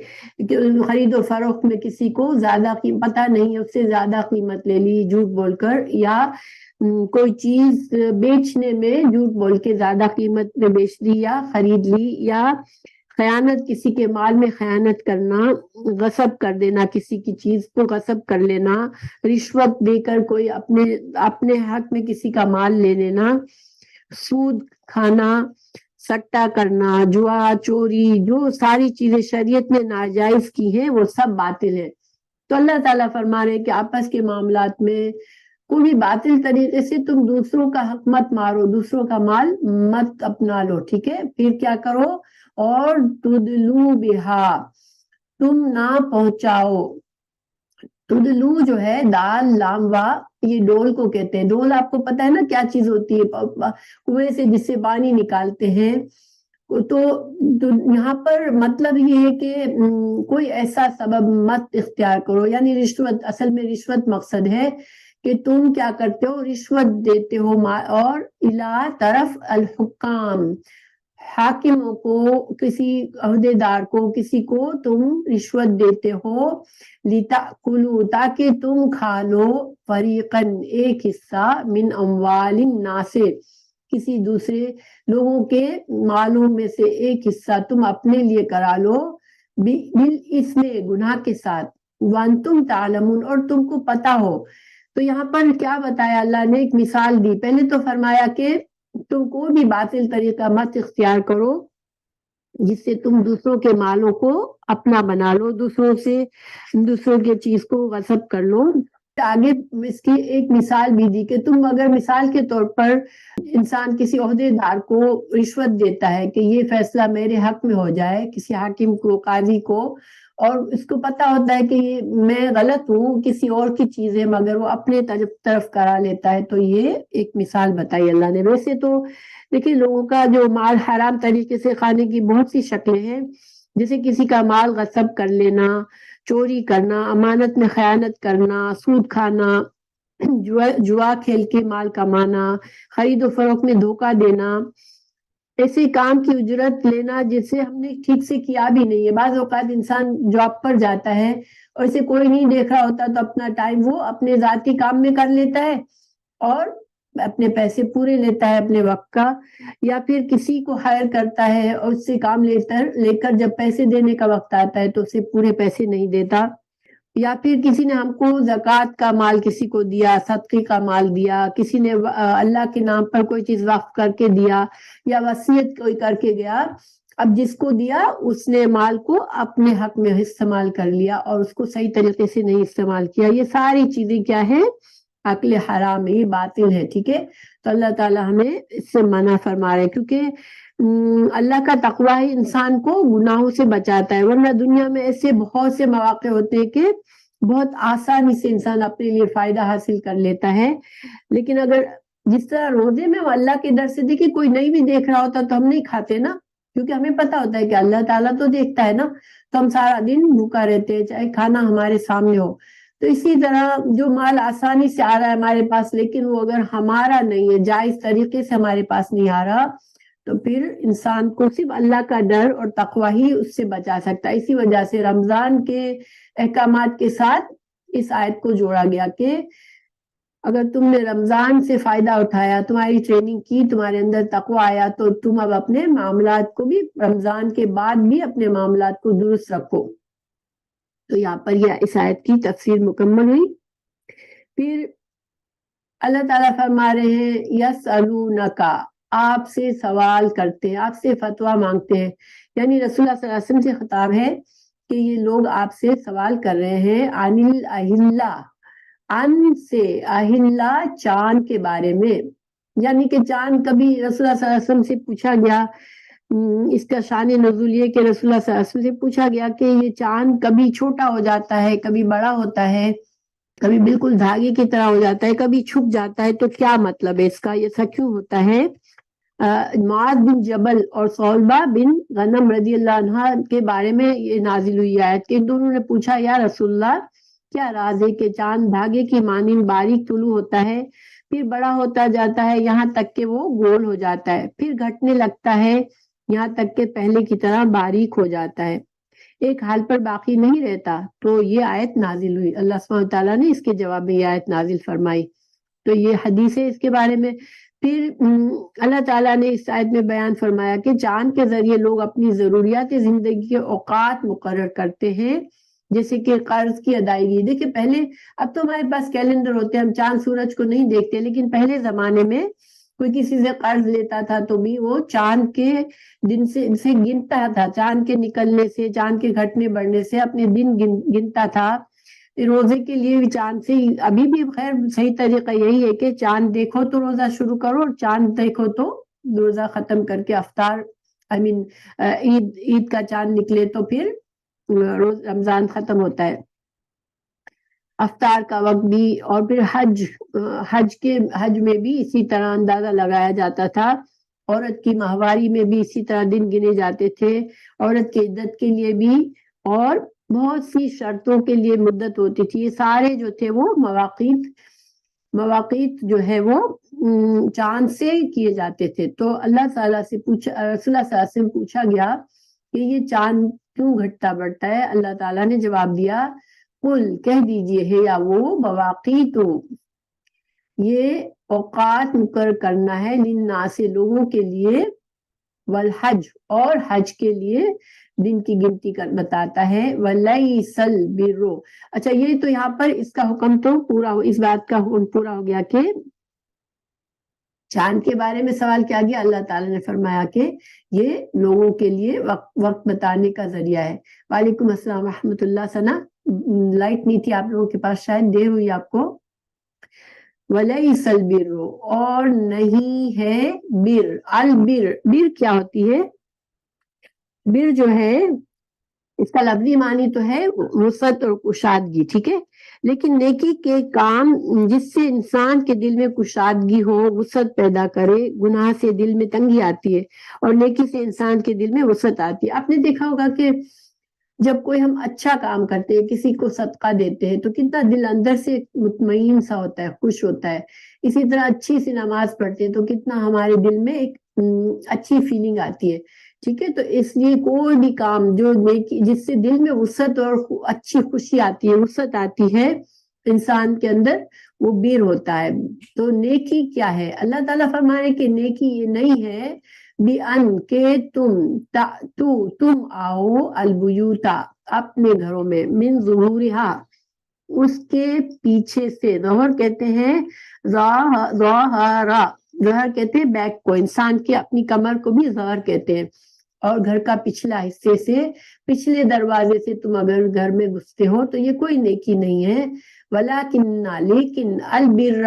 خرید و فروخت میں کسی کو زیادہ پتہ نہیں اس سے زیادہ قیمت لے لی جھوٹ بول کر، یا کوئی چیز بیچنے میں جھوٹ بول کے زیادہ قیمت میں بیچ دی یا خرید لی، یا خیانت، کسی کے مال میں خیانت کرنا، غصب کر دینا، کسی کی چیز کو غصب کر لینا، رشوت دے کر کوئی اپنے حق میں کسی کا مال لے لینا، سود کھانا، سٹا کرنا، جوا، چوری، جو ساری چیزیں شریعت نے ناجائز کی ہیں وہ سب باطل ہے۔ تو اللہ تعالیٰ فرما رہے کہ آپس کے معاملات میں کوئی بھی باطل طریقے سے تم دوسروں کا حق مت مارو، دوسروں کا مال مت اپنا لو، ٹھیک ہے؟ پھر کیا کرو؟ اور تدلو بہا، تم نہ پہنچاؤ۔ تدلو جو ہے دال لام وا، یہ ڈول کو کہتے ہیں۔ ڈول آپ کو پتا ہے نا کیا چیز ہوتی ہے؟ کنویں سے جس سے پانی نکالتے ہیں۔ تو یہاں پر مطلب یہ ہے کہ کوئی ایسا سبب مت اختیار کرو، یعنی رشوت، اصل میں رشوت مقصد ہے کہ تم کیا کرتے ہو؟ رشوت دیتے ہو، اور الا طرف الحکام، حاکموں کو، کسی عہدے دار کو، کسی کو تم رشوت دیتے ہو، لِتَأْكُلُوا، تاکہ تم کھا لو، فریقاً، ایک حصہ، من اموال الناس، کسی دوسرے لوگوں کے مالوں میں سے ایک حصہ تم اپنے لیے کرا لو، بالاسم، گناہ کے ساتھ، وانتم تعلمون، اور تم کو پتا ہو۔ تو یہاں پر کیا بتایا اللہ نے؟ ایک مثال دی۔ پہلے تو فرمایا کہ تم کوئی بھی باطل طریقہ مت اختیار کرو جس سے تم دوسروں کے مالوں کو اپنا بنا لو، دوسروں کے چیز کو غصب کر لو۔ آگے اس کی ایک مثال بھی دی کہ تم اگر مثال کے طور پر انسان کسی عہدے دار کو رشوت دیتا ہے کہ یہ فیصلہ میرے حق میں ہو جائے، کسی حاکم کو، قاضی کو، اور اس کو پتا ہوتا ہے کہ یہ میں غلط ہوں، کسی اور کی چیز ہے مگر وہ اپنے طرف کرا لیتا ہے، تو یہ ایک مثال بتائی اللہ نے۔ ویسے تو دیکھیں لوگوں کا جو مال حرام طریقے سے کھانے کی بہت سی شکلیں ہیں، جیسے کسی کا مال غصب کر لینا، چوری کرنا، امانت میں خیانت کرنا، سود کھانا، جوا کھیل کے مال کمانا، خرید و فروخت میں دھوکہ دینا، ایسے کام کی اجرت لینا جسے ہم نے ٹھیک سے کیا بھی نہیں ہے۔ بعض اوقات انسان جاب پر جاتا ہے اور اسے کوئی نہیں دیکھ رہا ہوتا تو اپنا ٹائم وہ اپنے ذاتی کام میں کر لیتا ہے اور اپنے پیسے پورے لیتا ہے اپنے وقت کا، یا پھر کسی کو ہائر کرتا ہے اور اس سے کام لے کر جب پیسے دینے کا وقت آتا ہے تو اسے پورے پیسے نہیں دیتا، یا پھر کسی نے ہم کو زکوٰۃ کا مال کسی کو دیا، صدقے کا مال دیا، کسی نے اللہ کے نام پر کوئی چیز وقف کر کے دیا یا وصیت کوئی کر کے گیا، اب جس کو دیا اس نے مال کو اپنے حق میں استعمال کر لیا اور اس کو صحیح طریقے سے نہیں استعمال کیا، یہ ساری چیزیں کیا ہے؟ عقل حرام ہے، یہ باطل ہے، ٹھیک ہے؟ تو اللہ تعالیٰ ہمیں اس سے منع فرما رہے، کیونکہ اللہ کا تقویٰ ہی انسان کو گناہوں سے بچاتا ہے، ورنہ دنیا میں ایسے بہت سے مواقع ہوتے ہیں کہ بہت آسانی سے انسان اپنے لیے فائدہ حاصل کر لیتا ہے، لیکن اگر جس طرح روزے میں اللہ کے در سے دیکھیں کوئی نہیں بھی دیکھ رہا ہوتا تو ہم نہیں کھاتے نا، کیونکہ ہمیں پتا ہوتا ہے کہ اللہ تعالیٰ تو دیکھتا ہے نا، تو ہم سارا دن بھوکا رہتے ہیں چاہے کھانا ہمارے سامنے ہو۔ تو اسی طرح جو مال آسانی سے آ رہا ہے ہمارے پاس لیکن وہ اگر ہمارا نہیں ہے، جائز طریقے سے ہمارے پاس نہیں آ رہا، تو پھر انسان کو صرف اللہ کا ڈر اور تقویٰ ہی اس سے بچا سکتا ہے۔ اسی وجہ سے رمضان کے احکامات کے ساتھ اس آیت کو جوڑا گیا کہ اگر تم نے رمضان سے فائدہ اٹھایا، تمہاری ٹریننگ کی، تمہارے اندر تقویٰ آیا، تو تم اب اپنے معاملات کو بھی رمضان کے بعد بھی اپنے معاملات کو درست رکھو۔ تو یہاں پر یہ اس آیت کی تفسیر مکمل ہوئی۔ پھر اللہ تعالیٰ فرما رہے ہیں یسألونک، آپ سے سوال کرتے ہیں، آپ سے فتویٰ مانگتے ہیں، یعنی رسول اللہ صلی اللہ علیہ وسلم سے خطاب ہے کہ یہ لوگ آپ سے سوال کر رہے ہیں عن الاہلہ، ان سے، اہلہ چاند کے بارے میں، یعنی کہ چاند کبھی رسول اللہ صلی اللہ علیہ وسلم سے پوچھا گیا، اس کا شان نزول یہ کہ رسول اللہ صلی اللہ علیہ وسلم سے پوچھا گیا کہ یہ چاند کبھی چھوٹا ہو جاتا ہے، کبھی بڑا ہوتا ہے، کبھی بالکل دھاگے کی طرح ہو جاتا ہے، کبھی چھپ جاتا ہے، تو کیا مطلب ہے اس کا، یہ ایسا کیوں ہوتا ہے؟ معاذ بن جبل اور صعلبہ بن غنم رضی اللہ عنہ کے بارے میں یہ نازل ہوئی آیت کہ دونوں نے پوچھا یا رسول اللہ کیا راز ہے کہ چاند دھاگے کی مانند باریک طلوع ہوتا ہے، پھر بڑا ہوتا جاتا ہے یہاں تک کہ وہ گول ہو جاتا ہے، پھر گھٹنے لگتا ہے یہاں تک کہ پہلے کی طرح باریک ہو جاتا ہے۔ ایک حال پر باقی نہیں رہتا، تو یہ آیت نازل ہوئی، اللہ سبحانہ تعالیٰ نے اس کے جواب میں یہ آیت نازل فرمائی۔ تو یہ حدیث ہے اس کے بارے میں۔ پھر اللہ تعالیٰ نے اس آیت میں بیان فرمایا کہ چاند کے ذریعے لوگ اپنی ضروریات زندگی کے اوقات مقرر کرتے ہیں، جیسے کہ قرض کی ادائیگی۔ دیکھیں پہلے، اب تو ہمارے پاس کیلنڈر ہوتے ہیں، ہم چاند سورج کو نہیں دیکھتے، لیکن پہلے زمانے میں کوئی کسی سے قرض لیتا تھا تو بھی وہ چاند کے دن سے گنتا تھا، چاند کے نکلنے سے، چاند کے گھٹنے بڑھنے سے اپنے دن گنتا تھا۔ روزے کے لیے بھی چاند سے ہی، ابھی بھی خیر صحیح طریقہ یہی ہے کہ چاند دیکھو تو روزہ شروع کرو، اور چاند دیکھو تو روزہ ختم کر کے افطار، عید کا چاند نکلے تو پھر رمضان ختم ہوتا ہے، افطار کا وقت بھی۔ اور پھر حج میں بھی اسی طرح اندازہ لگایا جاتا تھا، عورت کی ماہواری میں بھی اسی طرح دن گنے جاتے تھے، عورت کی عدت کے لیے بھی، اور بہت سی شرطوں کے لیے مدت ہوتی تھی۔ یہ سارے جو تھے وہ مواقیت جو ہے وہ چاند سے کیے جاتے تھے۔ تو اللہ تعالیٰ سے رسول اللہ صلی اللہ علیہ وسلم پوچھا گیا کہ یہ چاند کیوں گھٹتا بڑھتا ہے؟ اللہ تعالیٰ نے جواب دیا، قل کہہ دیجئے ہے یا وہ مواقیت، یہ اوقات مقرر کرنا ہے، للناس لوگوں کے لیے، والحج اور حج کے لیے دن کی گنتی بتاتا ہے، وَلَيْسَ الْبِرُّ۔ اچھا یہ تو یہاں پر اس کا حکم تو پورا ہو، اس بات کا حکم پورا ہو گیا کہ چاند کے بارے میں سوال کیا گیا، اللہ تعالیٰ نے فرمایا کہ یہ لوگوں کے لیے وقت بتانے کا ذریعہ ہے۔ وعلیکم السلام ورحمۃ اللہ۔ ثنا، لائٹ نہیں تھی آپ لوگوں کے پاس، شاید دیر ہوئی آپ کو۔ وَلَيْسَ الْبِرُّ، اور نہیں ہے بر۔ البر، بر کیا ہوتی ہے؟ بر جو ہے اس کا لفظی معنی تو ہے وسعت اور کشادگی، ٹھیک ہے، لیکن نیکی کے کام جس سے انسان کے دل میں کشادگی ہو، وسعت پیدا کرے۔ گناہ سے دل میں تنگی آتی ہے، اور نیکی سے انسان کے دل میں وسعت آتی ہے۔ آپ نے دیکھا ہوگا کہ جب کوئی ہم اچھا کام کرتے ہیں، کسی کو صدقہ دیتے ہیں، تو کتنا دل اندر سے مطمئن سا ہوتا ہے، خوش ہوتا ہے۔ اسی طرح اچھی سی نماز پڑھتے ہیں تو کتنا ہمارے دل میں ایک اچھی فیلنگ آتی ہے، ٹھیک ہے۔ تو اس لیے کوئی بھی کام جو جس سے دل میں وسعت اور اچھی خوشی آتی ہے، وسعت آتی ہے انسان کے اندر، وہ بیر ہوتا ہے۔ تو نیکی کیا ہے؟ اللہ تعالیٰ فرمائے کہ نیکی یہ نہیں ہے بِأَن کہ تم آؤ البیوتا اپنے گھروں میں، من ظہورہا اس کے پیچھے سے، ظہر کہتے ہیں ظہرا، ظہر کہتے ہیں بیک کو، انسان کے اپنی کمر کو بھی ظہر کہتے ہیں، اور گھر کا پچھلا حصے سے، پچھلے دروازے سے تم اگر گھر میں گھستے ہو تو یہ کوئی نیکی نہیں ہے۔ ولیکن، لیکن البر،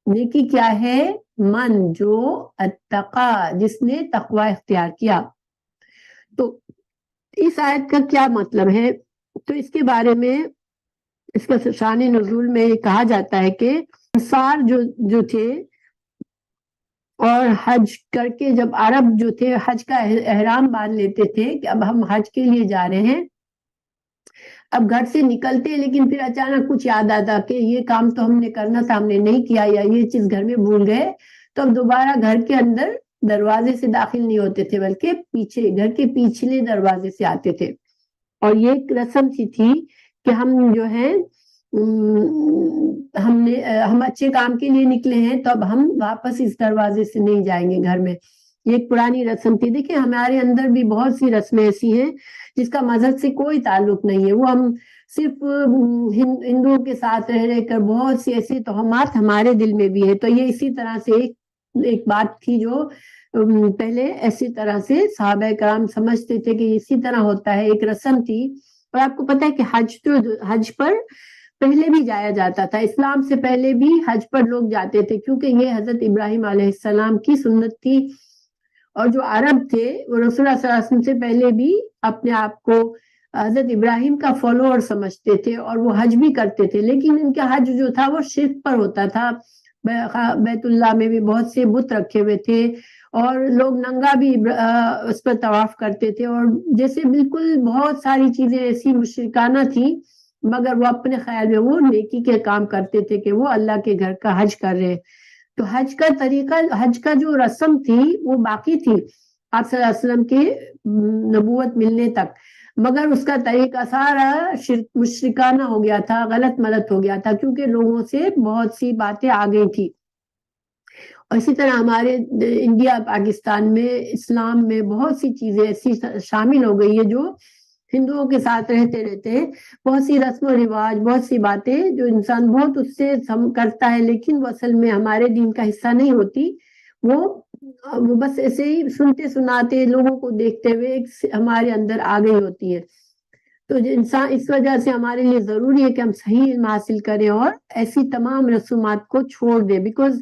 نیکی کیا ہے؟ من جو اتقا، جس نے تقوی اختیار کیا۔ تو اس آیت کا کیا مطلب ہے؟ تو اس کے بارے میں، اس کا شان نزول میں کہا جاتا ہے کہ انصار جو تھے، اور حج کر کے جب عرب جو تھے حج کا احرام باندھ لیتے تھے کہ اب ہم حج کے لیے جا رہے ہیں، اب گھر سے نکلتے لیکن پھر اچانک کچھ یاد آتا کہ یہ کام تو ہم نے کرنا تھا، ہم نے نہیں کیا، یا یہ چیز گھر میں بھول گئے، تو اب دوبارہ گھر کے اندر دروازے سے داخل نہیں ہوتے تھے، بلکہ پیچھے، گھر کے پچھلے دروازے سے آتے تھے۔ اور یہ ایک رسم سی تھی کہ ہم جو ہے ہم اچھے کام کے لیے نکلے ہیں، تو اب ہم واپس اس دروازے سے نہیں جائیں گے گھر میں۔ یہ ایک پرانی رسم تھی۔ دیکھیں ہمارے اندر بھی بہت سی رسمیں ایسی ہیں جس کا مذہب سے کوئی تعلق نہیں ہے، وہ ہم صرف ہندوؤں کے ساتھ رہ کر بہت سی ایسی توہمات ہمارے دل میں بھی ہے۔ تو یہ اسی طرح سے ایک بات تھی جو پہلے ایسی طرح سے صحابہ کرام سمجھتے تھے کہ اسی طرح ہوتا ہے، ایک رسم تھی۔ اور آپ کو پتہ ہے کہ حج پر پہلے بھی جایا جاتا تھا، اسلام سے پہلے بھی حج پر لوگ جاتے تھے، کیونکہ یہ حضرت ابراہیم علیہ السلام کی سنت تھی۔ اور جو عرب تھے وہ رسول اللہ صلی اللہ علیہ وسلم سے پہلے بھی اپنے آپ کو حضرت ابراہیم کا فالوور سمجھتے تھے، اور وہ حج بھی کرتے تھے، لیکن ان کا حج جو تھا وہ شرک پر ہوتا تھا۔ بیت اللہ میں بھی بہت سے بت رکھے ہوئے تھے، اور لوگ ننگا بھی اس پر طواف کرتے تھے، اور جیسے بالکل بہت ساری چیزیں ایسی مشرکانہ تھیں، مگر وہ اپنے خیال میں وہ نیکی کے کام کرتے تھے کہ وہ اللہ کے گھر کا حج کر رہے ہیں۔ تو حج کا طریقہ، حج کا جو رسم تھی وہ باقی تھی آپ صلی اللہ علیہ وسلم کے نبوت ملنے تک، مگر اس کا طریقہ سارا شرک مشرکانہ ہو گیا تھا، غلط ملت ہو گیا تھا، کیونکہ لوگوں سے بہت سی باتیں آ گئی تھی۔ اور اسی طرح ہمارے انڈیا پاکستان میں اسلام میں بہت سی چیزیں ایسی شامل ہو گئی ہے جو ہندوؤں کے ساتھ رہتے رہتے بہت سی رسم و رواج، بہت سی باتیں جو انسان بہت اس سے کرتا ہے، لیکن وہ اصل میں ہمارے دین کا حصہ نہیں ہوتی، وہ بس ایسے ہی سنتے سناتے لوگوں کو دیکھتے ہوئے ہمارے اندر آ گئی ہوتی ہے۔ تو انسان اس وجہ سے ہمارے لیے ضروری ہے کہ ہم صحیح علم حاصل کریں اور ایسی تمام رسومات کو چھوڑ دیں، بیکاز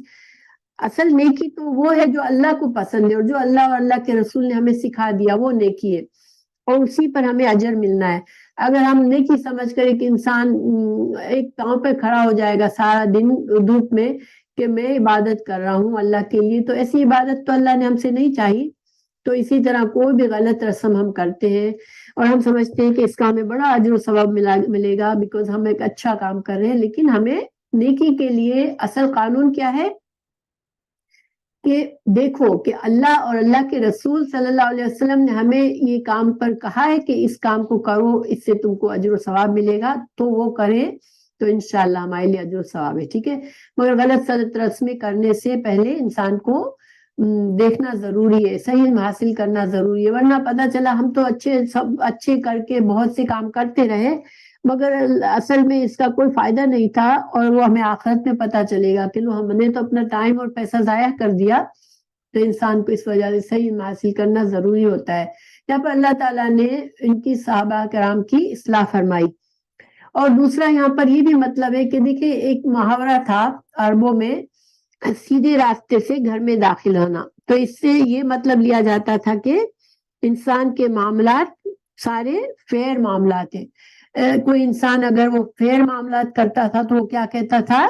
اصل نیکی تو وہ ہے جو اللہ کو پسند ہے، اور جو اللہ اور اللہ کے رسول نے ہمیں سکھا دیا وہ نیکی ہے، اور اسی پر ہمیں اجر ملنا ہے۔ اگر ہم نیکی سمجھ کر کہ انسان ایک پاؤں پہ کھڑا ہو جائے گا سارا دن دھوپ میں کہ میں عبادت کر رہا ہوں اللہ کے لیے، تو ایسی عبادت تو اللہ نے ہم سے نہیں چاہی۔ تو اسی طرح کوئی بھی غلط رسم ہم کرتے ہیں اور ہم سمجھتے ہیں کہ اس کا ہمیں بڑا اجر و ثواب ملے گا بیکاز ہم ایک اچھا کام کر رہے ہیں، لیکن ہمیں نیکی کے لیے اصل قانون کیا ہے کہ دیکھو کہ اللہ اور اللہ کے رسول صلی اللہ علیہ وسلم نے ہمیں یہ کام پر کہا ہے کہ اس کام کو کرو، اس سے تم کو اجر و ثواب ملے گا، تو وہ کریں تو انشاءاللہ ہمارے لیے اجر و ثواب ہے، ٹھیک ہے۔ مگر غلط سلط رسمیں کرنے سے پہلے انسان کو دیکھنا ضروری ہے، صحیح علم حاصل کرنا ضروری ہے، ورنہ پتہ چلا ہم تو سب اچھے کر کے بہت سے کام کرتے رہے مگر اصل میں اس کا کوئی فائدہ نہیں تھا، اور وہ ہمیں آخرت میں پتہ چلے گا کہ ہم نے تو اپنا ٹائم اور پیسہ ضائع کر دیا۔ تو انسان کو اس وجہ سے صحیح علم حاصل کرنا ضروری ہوتا ہے۔ یہاں پر اللہ تعالیٰ نے ان کی صحابہ کرام کی اصلاح فرمائی، اور دوسرا یہاں پر یہ بھی مطلب ہے کہ دیکھیں ایک محاورہ تھا عربوں میں، سیدھے راستے سے گھر میں داخل ہونا، تو اس سے یہ مطلب لیا جاتا تھا کہ انسان کے معاملات سارے فیئر معاملات ہیں۔ کوئی انسان اگر وہ فیئر معاملات کرتا تھا تو وہ کیا کہتا تھا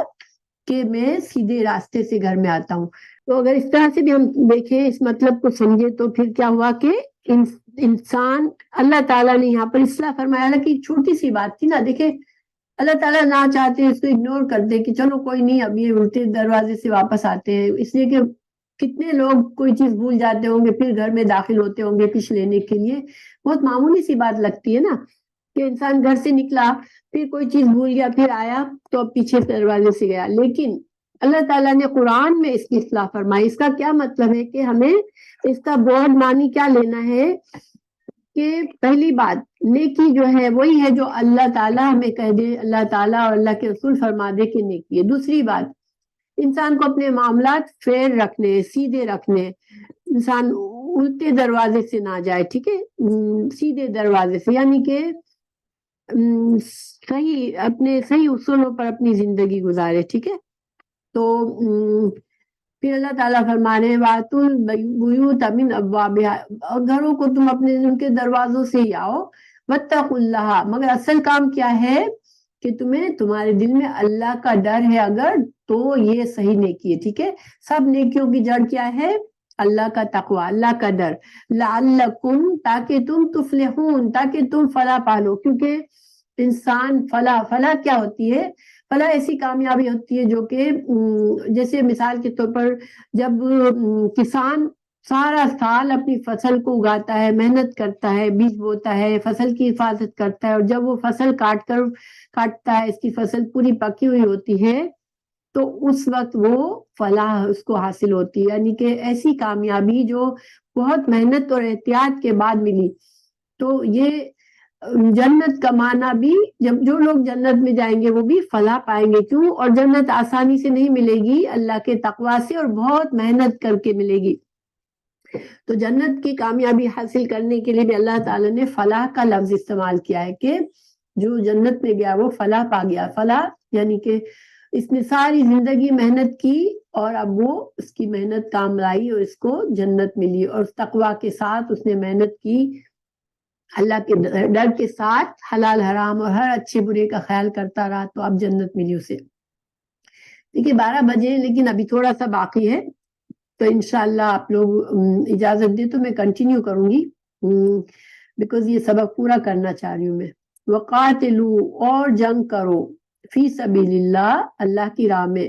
کہ میں سیدھے راستے سے گھر میں آتا ہوں۔ تو اگر اس طرح سے بھی ہم دیکھیں، اس مطلب کو سمجھے، تو پھر کیا ہوا کہ انسان اللہ تعالیٰ نے یہاں پر اصلاح فرمایا کہ چھوٹی سی بات تھی نا، دیکھیں اللہ تعالیٰ نہ چاہتے اس کو اگنور کر دے کہ چلو کوئی نہیں اب یہ الٹے دروازے سے واپس آتے ہیں، اس لیے کہ کتنے لوگ کوئی چیز بھول جاتے ہوں گے پھر گھر میں داخل ہوتے ہوں گے کچھ لینے کے لیے، بہت معمولی سی بات لگتی ہے نا کہ انسان گھر سے نکلا پھر کوئی چیز بھول گیا پھر آیا تو اب پیچھے دروازے سے گیا، لیکن اللہ تعالیٰ نے قرآن میں اس کی اصلاح فرمائی۔ اس کا کیا مطلب ہے کہ ہمیں اس کا بہت معنی کیا لینا ہے کہ پہلی بات نیکی جو ہے وہی ہے جو اللہ تعالیٰ ہمیں کہہ دے، اللہ تعالیٰ اور اللہ کے رسول فرما دے کہ نیکی ہے۔ دوسری بات انسان کو اپنے معاملات فیئر رکھنے، سیدھے رکھنے، انسان الٹے دروازے سے نہ جائے، ٹھیک ہے، سیدھے دروازے سے، یعنی کہ اپنے صحیح اصولوں پر اپنی زندگی گزارے، ٹھیک ہے۔ تو پھر اللہ تعالیٰ فرما رہے ہیں وَأْتُوا الْبُيُوتَ مِنْ أَبْوَابِهَا، اور گھروں کو تم اپنے ان کے دروازوں سے ہی آؤ، وَاتَّقُوا اللَّهَ، مگر اصل کام کیا ہے کہ تمہارے دل میں اللہ کا ڈر ہے اگر تو یہ صحیح نیکی ہے، ٹھیک ہے۔ سب نیکیوں کی جڑ کیا ہے؟ اللہ کا تقوی، اللہ کا ڈر، لعلکم، تاکہ تم تفلحون، تاکہ تم فلاح پالو، کیونکہ انسان فلاح کیا ہوتی ہے؟ فلاح ایسی کامیابی ہوتی ہے جو کہ جیسے مثال کے طور پر جب کسان سارا سال اپنی فصل کو اگاتا ہے، محنت کرتا ہے، بیج بوتا ہے، فصل کی حفاظت کرتا ہے، اور جب وہ فصل کاٹتا ہے، اس کی فصل پوری پکی ہوئی ہوتی ہے تو اس وقت وہ فلاح اس کو حاصل ہوتی ہے، یعنی کہ ایسی کامیابی جو بہت محنت اور احتیاط کے بعد ملی۔ تو یہ جنت کا معنی بھی، جب جو لوگ جنت میں جائیں گے وہ بھی فلاح پائیں گے، کیوں؟ اور جنت آسانی سے نہیں ملے گی، اللہ کے تقوی سے اور بہت محنت کر کے ملے گی۔ تو جنت کی کامیابی حاصل کرنے کے لیے بھی اللہ تعالیٰ نے فلاح کا لفظ استعمال کیا ہے کہ جو جنت میں گیا وہ فلاح پا گیا۔ فلاح یعنی کہ اس نے ساری زندگی محنت کی اور اب وہ اس کی محنت کام لائی اور اس کو جنت ملی، اور تقوی کے ساتھ اس نے محنت کی، اللہ کے ڈر کے ساتھ حلال حرام اور ہر اچھے برے کا خیال کرتا رہا تو اب جنت ملی اسے۔ دیکھیے 12 بجے لیکن ابھی تھوڑا سا باقی ہے، تو انشاءاللہ آپ لوگ اجازت دے تو میں کنٹینیو کروں گی بیکاز یہ سبق پورا کرنا چاہ رہی ہوں میں۔ وَقَاتِلُوا، اور جنگ کرو، فی سبیل اللہ، اللہ کی راہ میں،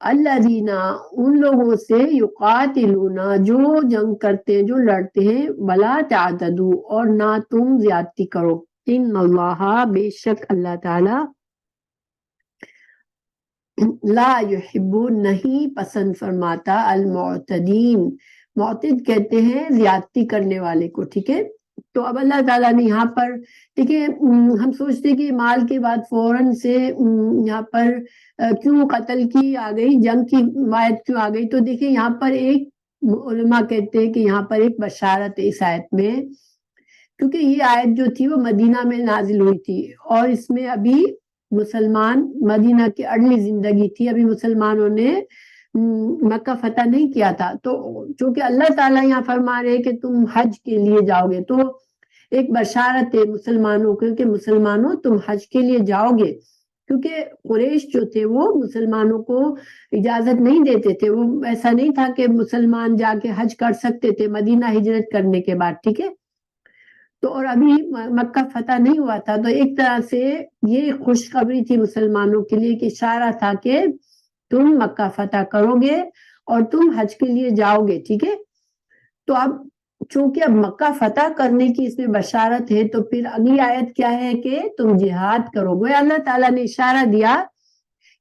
الذین ان لوگوں سے یقاتلون جو جنگ کرتے ہیں جو لڑتے ہیں ولا تعتدوا اور نہ تم زیادتی کرو ان اللہ بے شک اللہ تعالی لا یحب نہیں پسند فرماتا المعتدین معتد کہتے ہیں زیادتی کرنے والے کو ٹھیک ہے تو اب اللہ تعالیٰ نے یہاں پر دیکھیں ہم سوچتے کہ مال کے بعد فوراً سے یہاں پر کیوں قتل کی آ گئی جنگ کی آیت کیوں آ گئی تو دیکھیں یہاں پر ایک علماء کہتے ہیں کہ یہاں پر ایک بشارت ہے اس آیت میں کیونکہ یہ آیت جو تھی وہ مدینہ میں نازل ہوئی تھی اور اس میں ابھی مسلمان مدینہ کی اگلی زندگی تھی ابھی مسلمانوں نے مکہ فتح نہیں کیا تھا تو چونکہ اللہ تعالیٰ یہاں فرما رہے کہ تم حج کے لیے جاؤ گے تو ایک بشارت ہے مسلمانوں کو کہ مسلمانوں تم حج کے لیے جاؤ گے کیونکہ قریش جو تھے وہ مسلمانوں کو اجازت نہیں دیتے تھے وہ ایسا نہیں تھا کہ مسلمان جا کے حج کر سکتے تھے مدینہ ہجرت کرنے کے بعد ٹھیک ہے تو اور ابھی مکہ فتح نہیں ہوا تھا تو ایک طرح سے یہ خوشخبری تھی مسلمانوں کے لیے کہ اشارہ تھا کہ تم مکہ فتح کرو گے اور تم حج کے لیے جاؤ گے ٹھیک ہے تو اب چونکہ اب مکہ فتح کرنے کی اس میں بشارت ہے تو پھر اگلی آیت کیا ہے کہ تم جہاد کرو گے اللہ تعالیٰ نے اشارہ دیا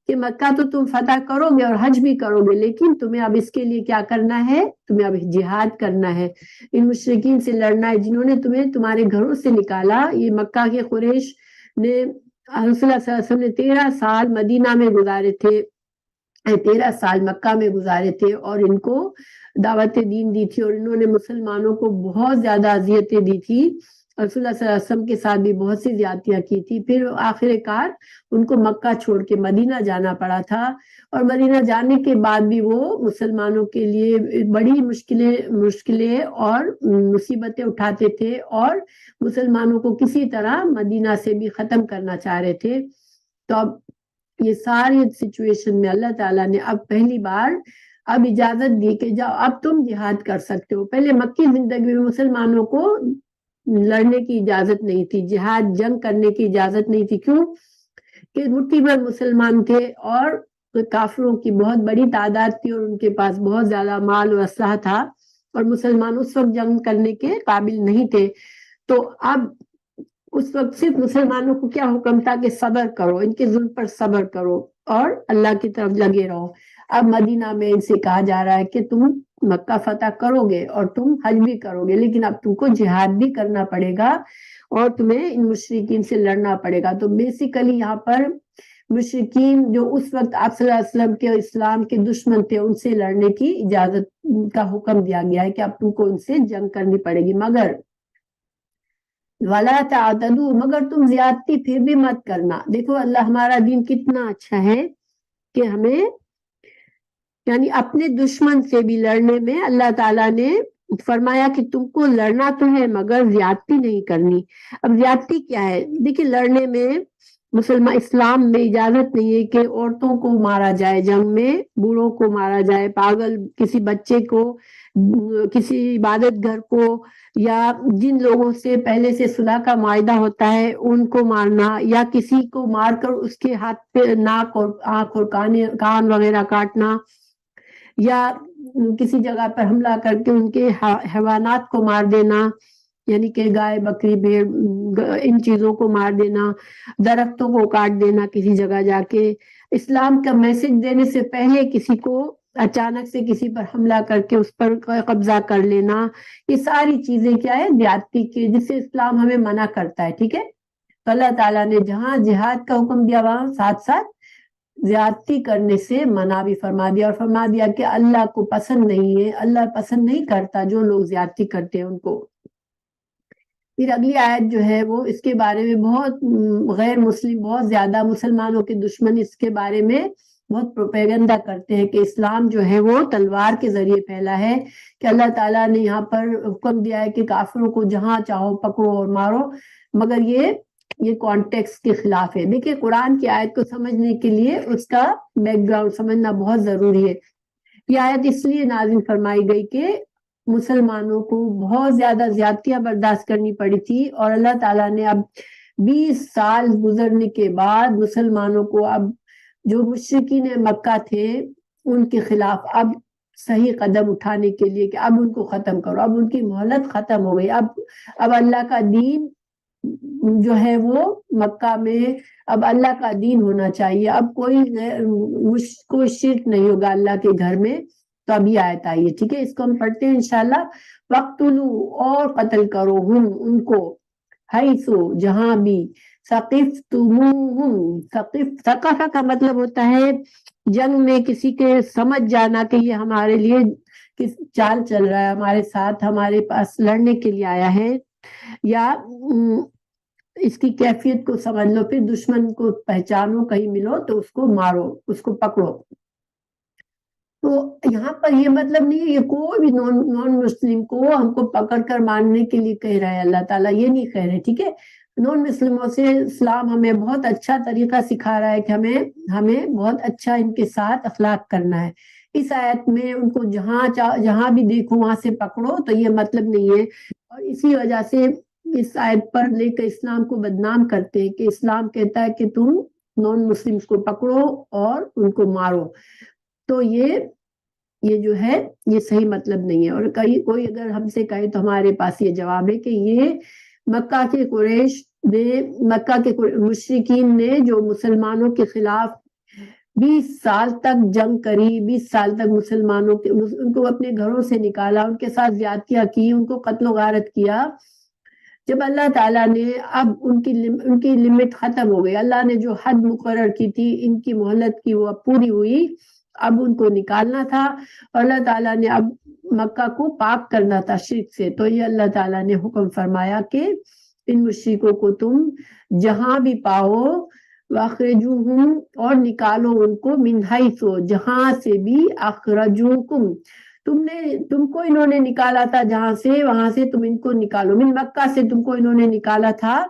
کہ مکہ تو تم فتح کرو گے اور حج بھی کرو گے لیکن تمہیں اب اس کے لیے کیا کرنا ہے تمہیں اب جہاد کرنا ہے ان مشرکین سے لڑنا ہے جنہوں نے تمہیں تمہارے گھروں سے نکالا یہ مکہ کے قریش نے رسول اللہ صلی اللہ علیہ وسلم نے 13 سال مدینہ میں گزارے تھے 13 سال مکہ میں گزارے تھے اور ان کو دعوت دین دی تھی اور انہوں نے مسلمانوں کو بہت زیادہ اذیتیں دی تھی رسول اللہ صلی اللہ علیہ وسلم کے ساتھ بھی بہت سی زیادتیاں کی تھی پھر آخر کار ان کو مکہ چھوڑ کے مدینہ جانا پڑا تھا اور مدینہ جانے کے بعد بھی وہ مسلمانوں کے لیے بڑی مشکلیں اور مصیبتیں اٹھاتے تھے اور مسلمانوں کو کسی طرح مدینہ سے بھی ختم کرنا چاہ رہے تھے تو اب یہ ساری سچویشن میں اللہ تعالیٰ نے اب پہلی بار اب اجازت دی کہ جاؤ اب تم جہاد کر سکتے ہو پہلے مکی زندگی میں مسلمانوں کو لڑنے کی اجازت نہیں تھی جہاد جنگ کرنے کی اجازت نہیں تھی کیوں کہ مٹھی بھر مسلمان تھے اور کافروں کی بہت بڑی تعداد تھی اور ان کے پاس بہت زیادہ مال و اسلحہ تھا اور مسلمان اس وقت جنگ کرنے کے قابل نہیں تھے تو اب اس وقت صرف مسلمانوں کو کیا حکم تھا کہ صبر کرو ان کے ظلم پر صبر کرو اور اللہ کی طرف لگے رہو اب مدینہ میں ان سے کہا جا رہا ہے کہ تم مکہ فتح کرو گے اور تم حج بھی کرو گے لیکن اب تم کو جہاد بھی کرنا پڑے گا اور تمہیں ان مشرکین سے لڑنا پڑے گا تو بیسیکلی یہاں پر مشرکین جو اس وقت آپ صلی اللہ علیہ وسلم کے اسلام کے دشمن تھے ان سے لڑنے کی اجازت کا حکم دیا گیا ہے کہ اب تم کو ان سے جنگ کرنی پڑے گی مگر وَلَا تَعْتَدُوا مگر تم زیادتی پھر بھی مت کرنا دیکھو اللہ ہمارا دین کتنا اچھا ہے کہ ہمیں یعنی اپنے دشمن سے بھی لڑنے میں اللہ تعالیٰ نے فرمایا کہ تم کو لڑنا تو ہے مگر زیادتی نہیں کرنی اب زیادتی کیا ہے دیکھیں لڑنے میں مسلمان اسلام میں اجازت نہیں ہے کہ عورتوں کو مارا جائے جنگ میں بوڑھوں کو مارا جائے پاگل کسی بچے کو کسی عبادت گھر کو یا جن لوگوں سے پہلے سے صلح کا معاہدہ ہوتا ہے ان کو مارنا یا کسی کو مار کر اس کے ہاتھ پہ ناک اور آنکھ اور کان وغیرہ کاٹنا یا کسی جگہ پر حملہ کر کے ان کے حیوانات کو مار دینا یعنی کہ گائے بکری بھیڑ ان چیزوں کو مار دینا درختوں کو کاٹ دینا کسی جگہ جا کے اسلام کا میسج دینے سے پہلے کسی کو اچانک سے کسی پر حملہ کر کے اس پر قبضہ کر لینا یہ ساری چیزیں کیا ہے زیادتی کی جسے اسلام ہمیں منع کرتا ہے ٹھیک ہے تو اللہ تعالیٰ نے جہاں جہاد کا حکم دیا وہاں ساتھ ساتھ زیادتی کرنے سے منع بھی فرما دیا اور فرما دیا کہ اللہ کو پسند نہیں ہے اللہ پسند نہیں کرتا جو لوگ زیادتی کرتے ہیں ان کو پھر اگلی آیت جو ہے وہ اس کے بارے میں بہت غیر مسلم بہت زیادہ مسلمانوں کے دشمن اس کے بارے میں بہت پروپیگنڈا کرتے ہیں کہ اسلام جو ہے وہ تلوار کے ذریعے پھیلا ہے کہ اللہ تعالیٰ نے یہاں پر حکم دیا ہے کہ کافروں کو جہاں چاہو پکڑو اور مارو مگر یہ کانٹیکس کے خلاف ہے دیکھیں قرآن کی آیت کو سمجھنے کے لیے اس کا بیک گراؤنڈ سمجھنا بہت ضروری ہے یہ آیت اس لیے نازل فرمائی گئی کہ مسلمانوں کو بہت زیادہ زیادتیاں برداشت کرنی پڑی تھی اور اللہ تعالیٰ نے اب 20 سال گزرنے کے بعد مسلمانوں کو اب جو مشرکین مکہ تھے ان کے خلاف اب صحیح قدم اٹھانے کے لیے کہ اب ان کو ختم کرو، اب ان کی مہلت ختم ہو گئی، اب اللہ کا دین جو ہے وہ مکہ میں اب اللہ کا دین ہونا چاہیے، اب کوئی شرک نہیں ہوگا اللہ کے گھر میں۔ تو اب یہ آیت آئی ہے، ٹھیک ہے، اس کو ہم پڑھتے ہیں انشاءاللہ۔ وَاقْتُلُوا، اور قتل کرو، ہم ان کو، حیثو جہاں بھی، ثقفتموہم، ثقافہ کا مطلب ہوتا ہے جنگ میں کسی کے سمجھ جانا کہ یہ ہمارے لیے کس چال چل رہا ہے، ہمارے ساتھ، ہمارے پاس لڑنے کے لیے آیا ہے، یا اس کی کیفیت کو سمجھ لو، پھر دشمن کو پہچانو، کہیں ملو تو اس کو مارو، اس کو پکڑو۔ تو یہاں پر یہ مطلب نہیں ہے یہ کوئی بھی نان مسلم کو ہم کو پکڑ کر مارنے کے لیے کہہ رہا ہے اللہ تعالیٰ، یہ نہیں کہہ رہے، ٹھیک ہے۔ نان مسلموں سے اسلام ہمیں بہت اچھا طریقہ سکھا رہا ہے کہ ہمیں بہت اچھا ان کے ساتھ اخلاق کرنا ہے۔ اس آیت میں ان کو جہاں بھی دیکھو وہاں سے پکڑو، تو یہ مطلب نہیں ہے، اور اسی وجہ سے اس آیت پر لے کر اسلام کو بدنام کرتے ہیں کہ اسلام کہتا ہے کہ تم نان مسلم کو پکڑو اور ان کو مارو، تو یہ جو ہے یہ صحیح مطلب نہیں ہے۔ اور کوئی اگر ہم سے کہے تو ہمارے پاس یہ جواب ہے کہ یہ مکہ کے قریش نے، مکہ کے مشرکین نے جو مسلمانوں کے خلاف 20 سال تک جنگ کری، 20 سال تک مسلمانوں کے ان کو اپنے گھروں سے نکالا، ان کے ساتھ زیادتیاں کی، ان کو قتل و غارت کیا، جب اللہ تعالیٰ نے اب ان کی لمٹ ختم ہو گئی، اللہ نے جو حد مقرر کی تھی ان کی مہلت کی وہ اب پوری ہوئی، اب ان کو نکالنا تھا، اور اللہ تعالیٰ نے اب مکہ کو پاک کرنا تھا شرک سے، تو یہ اللہ تعالیٰ نے حکم فرمایا کہ ان مشرکوں کو تم جہاں بھی پاؤ، واخرجوہم، اور نکالو ان کو، من حیث، جہاں سے بھی، اخرجوکم، تم کو انہوں نے نکالا تھا جہاں سے، وہاں سے تم ان کو نکالو، من مکہ سے تم کو انہوں نے نکالا تھا،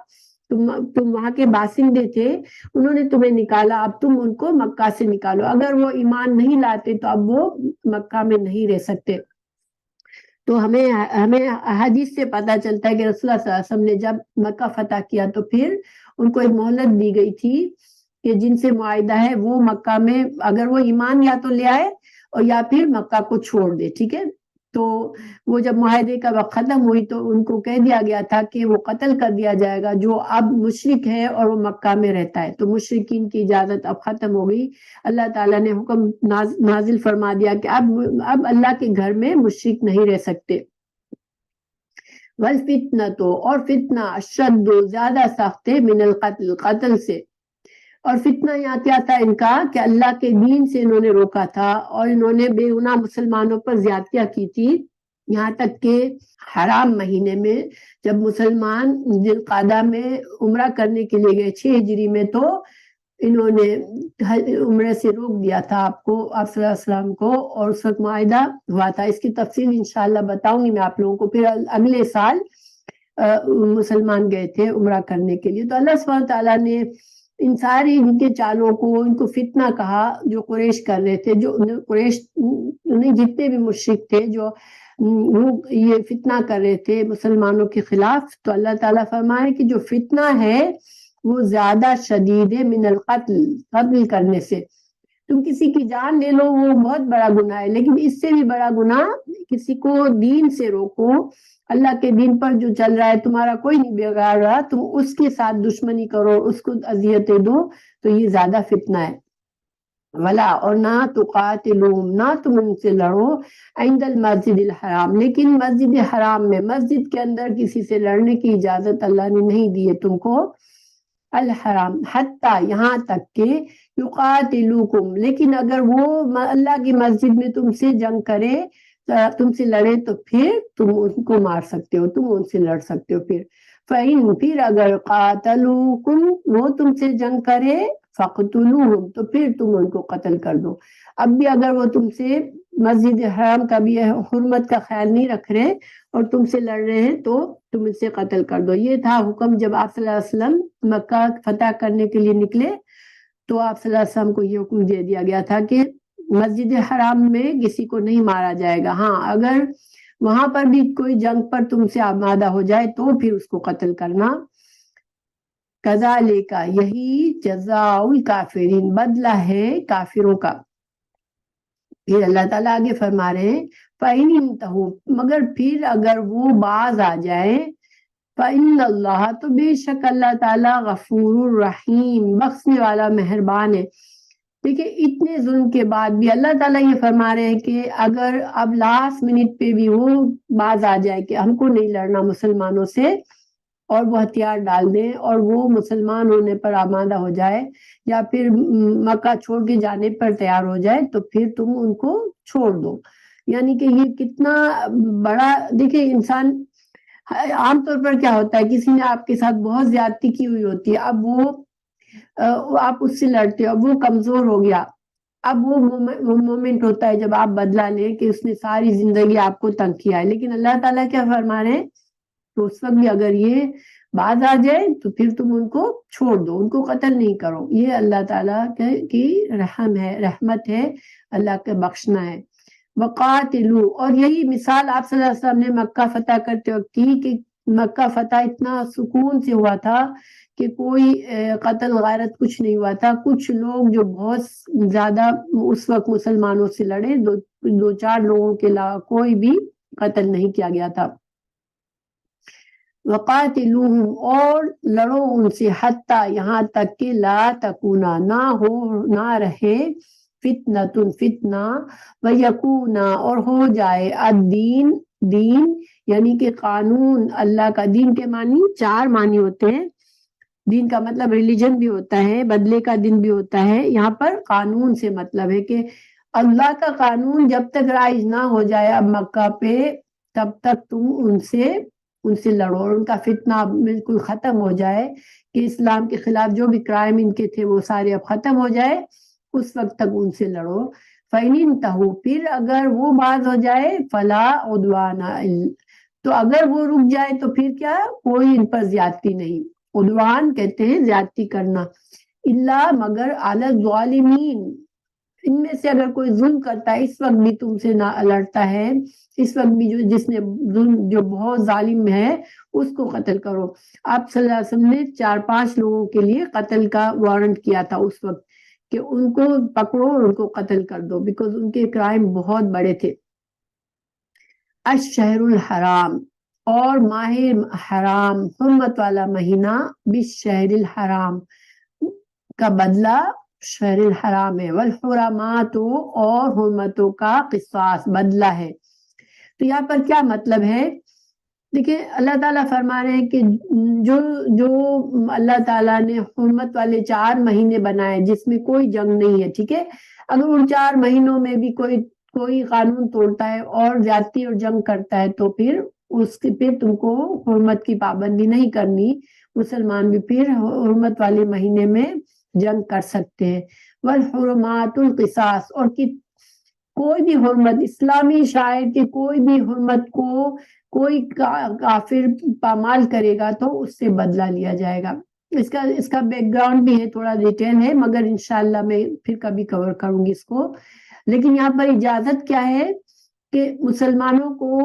تم وہاں کے باشندے تھے، انہوں نے تمہیں نکالا، اب تم ان کو مکہ سے نکالو، اگر وہ ایمان نہیں لاتے تو اب وہ مکہ میں نہیں رہ سکتے۔ تو ہمیں حدیث سے پتہ چلتا ہے کہ رسول اللہ صلی اللہ علیہ وسلم نے جب مکہ فتح کیا تو پھر ان کو ایک مہلت دی گئی تھی کہ جن سے معاہدہ ہے وہ مکہ میں اگر وہ ایمان یا تو لے آئے اور یا پھر مکہ کو چھوڑ دے، ٹھیک ہے۔ تو وہ جب معاہدے کا وقت ختم ہوئی تو ان کو کہہ دیا گیا تھا کہ وہ قتل کر دیا جائے گا جو اب مشرک ہے اور وہ مکہ میں رہتا ہے، تو مشرکین کی اجازت اب ختم ہو گئی، اللہ تعالیٰ نے حکم نازل فرما دیا کہ اب اللہ کے گھر میں مشرک نہیں رہ سکتے۔ والفتنہ، اور فتنہ، اشد، زیادہ سخت ہے، من القتل، قتل سے۔ اور فتنہ یہاں کیا تھا ان کا کہ اللہ کے دین سے انہوں نے روکا تھا اور انہوں نے بے گناہ مسلمانوں پر زیادتیاں کی تھی، یہاں تک کہ حرام مہینے میں جب مسلمان ذی القعدہ میں عمرہ کرنے کے لیے گئے 6 ہجری میں، تو انہوں نے عمرے سے روک دیا تھا آپ صلی اللہ علیہ وسلم کو، اور اس وقت معاہدہ ہوا تھا۔ اس کی تفصیل انشاءاللہ بتاؤں گی میں آپ لوگوں کو۔ پھر اگلے سال مسلمان گئے تھے عمرہ کرنے کے لیے، تو اللہ سبحانہ تعالیٰ نے ان ساری ان کے چالوں کو، ان کو فتنہ کہا جو قریش کر رہے تھے، جو قریش جتنے بھی مشرک تھے جو وہ یہ فتنہ کر رہے تھے مسلمانوں کے خلاف، تو اللہ تعالیٰ فرمائے کہ جو فتنہ ہے وہ زیادہ شدید ہے من القتل، قتل کرنے سے۔ تم کسی کی جان لے لو وہ بہت بڑا گناہ ہے، لیکن اس سے بھی بڑا گناہ کسی کو دین سے روکو، اللہ کے دین پر جو چل رہا ہے تمہارا کوئی نہیں بگاڑ رہا، تم اس کے ساتھ دشمنی کرو، اس کو اذیتیں دو، تو یہ زیادہ فتنہ ہے۔ ولا، اور نہ تقاتلوہم، نہ تم ان سے لڑو، عند المسجد الحرام، لیکن مسجد حرام میں، مسجد کے اندر کسی سے لڑنے کی اجازت اللہ نے نہیں دی ہے تم کو، الحرام، حتیٰ، یہاں تک کہ یقاتلوکم، لیکن اگر وہ اللہ کی مسجد میں تم سے جنگ کرے، تم سے لڑے، تو پھر تم ان کو مار سکتے ہو، تم ان سے لڑ سکتے ہو۔ فَإِن، پھر اگر قاتلوکم، وہ تم سے جنگ کرے، فَقْتُلُوهُمْ، تو پھر تم ان کو قتل کر دو۔ اب بھی اگر وہ تم سے مسجد حرام کا بھی حرمت کا خیال نہیں رکھ رہے اور تم سے لڑ رہے ہیں تو تم اسے قتل کر دو۔ یہ تھا حکم جب آپ صلی اللہ علیہ وسلم مکہ فتح کرنے کے لیے نکلے، تو آپ صلی اللہ علیہ وسلم کو یہ حکم دے دیا گیا تھا کہ مسجد حرام میں کسی کو نہیں مارا جائے گا، ہاں اگر وہاں پر بھی کوئی جنگ پر تم سے آمادہ ہو جائے تو پھر اس کو قتل کرنا۔ کذالک، یہی جزاء الکافرین، بدلہ ہے کافروں کا۔ پھر اللہ تعالیٰ آگے فرما رہے ہیں فَإِنِ انتَهُوا، مگر پھر اگر وہ باز آ جائے، فَإِنَّ اللَّهَ، تو بے شک اللہ تعالیٰ غفور الرحیم، بخشنے والا مہربان ہے۔ دیکھیں اتنے ظلم کے بعد بھی اللہ تعالیٰ یہ فرما رہے ہیں کہ اگر اب لاسٹ منٹ پہ بھی وہ باز آ جائے کہ ہم کو نہیں لڑنا مسلمانوں سے، اور وہ ہتھیار ڈال دیں اور وہ مسلمان ہونے پر آمادہ ہو جائے یا پھر مکہ چھوڑ کے جانے پر تیار ہو جائے، تو پھر تم ان کو چھوڑ دو۔ یعنی کہ یہ کتنا بڑا، دیکھیں انسان عام طور پر کیا ہوتا ہے، کسی نے آپ کے ساتھ بہت زیادتی کی ہوئی ہوتی ہے، اب وہ آپ اس سے لڑتے ہو، وہ کمزور ہو گیا، اب وہ مومنٹ ہوتا ہے جب آپ بدلہ لیں کہ اس نے ساری زندگی آپ کو تنگ کیا ہے۔ لیکن اللہ تعالیٰ کیا فرما رہے ہیں، تو اس وقت بھی اگر یہ باز آ جائے تو پھر تم ان کو چھوڑ دو، ان کو قتل نہیں کرو۔ یہ اللہ تعالیٰ کی رحم ہے، رحمت ہے، اللہ کا بخشنا ہے۔ وقاتلو، اور یہی مثال آپ صلی اللہ علیہ وسلم نے مکہ فتح کرتے وقت کی کہ مکہ فتح اتنا سکون سے ہوا تھا کہ کوئی قتل غارت کچھ نہیں ہوا تھا۔ کچھ لوگ جو بہت زیادہ اس وقت مسلمانوں سے لڑے، دو چار لوگوں کے علاوہ کوئی بھی قتل نہیں کیا گیا تھا۔ وقاتلوہم، اور لڑو ان سے، حتی، یہاں تک کہ لا تکونا، نہ رہے، فتنۃ، فتنہ، ویکونا، اور ہو جائے، الدین، دین، یعنی کہ قانون اللہ کا۔ دین کے معنی چار معنی ہوتے ہیں، دین کا مطلب ریلیجن بھی ہوتا ہے، بدلے کا دن بھی ہوتا ہے، یہاں پر قانون سے مطلب ہے کہ اللہ کا قانون جب تک رائج نہ ہو جائے اب مکہ پہ، تب تک تم ان سے لڑو، اور ان کا فتنہ بالکل ختم ہو جائے کہ اسلام کے خلاف جو بھی کرائم ان کے تھے وہ سارے اب ختم ہو جائے، اس وقت تک ان سے لڑو۔ فَإِنِ انتَهُوا، پھر اگر وہ باز ہو جائے، فَلَا عُدْوَانَ، تو اگر وہ رک جائے تو پھر کیا، کوئی ان پر زیادتی نہیں۔ عدوان کہتے ہیں زیادتی کرنا، اللہ، مگر علی الظالمین، ان میں سے اگر کوئی ظلم کرتا ہے، اس وقت بھی تم سے نہ لڑتا ہے، اس وقت بھی جس نے ظلم، جو بہت ظالم ہے، اس کو قتل کرو۔ آپ صلی اللہ علیہ وسلم نے 4-5 لوگوں کے لیے قتل کا وارنٹ کیا تھا اس وقت کہ ان کو پکڑو اور ان کو قتل کر دو، بیکاز ان کے کرائم بہت بڑے تھے۔ الشہر الحرام، اور ماہ حرام، حرمت والا مہینہ، بالشہر الحرام، کا بدلہ شہر الحرام ہے، والحرمات، اور حرمتوں کا قصاص، بدلہ ہے۔ تو یہاں پر کیا مطلب ہے، دیکھیں اللہ تعالیٰ فرما رہے ہیں کہ جو اللہ تعالیٰ نے حرمت والے 4 مہینے بنائے جس میں کوئی جنگ نہیں ہے، ٹھیک ہے، اگر ان 4 مہینوں میں بھی کوئی قانون توڑتا ہے اور زیادتی اور جنگ کرتا ہے تو پھر تم کو حرمت کی پابندی نہیں کرنی، مسلمان بھی پھر حرمت والے مہینے میں جنگ کر سکتے ہیں۔ والحرمات القصاص، اور کوئی بھی حرمت، اسلامی شاعر کے کوئی بھی حرمت کو کوئی کافر پامال کرے گا تو اس سے بدلہ لیا جائے گا۔ اس کا بیک گراؤنڈ بھی ہے، تھوڑا ڈیٹیل ہے، مگر انشاءاللہ میں پھر کبھی کور کروں گی اس کو۔ لیکن یہاں پر اجازت کیا ہے کہ مسلمانوں کو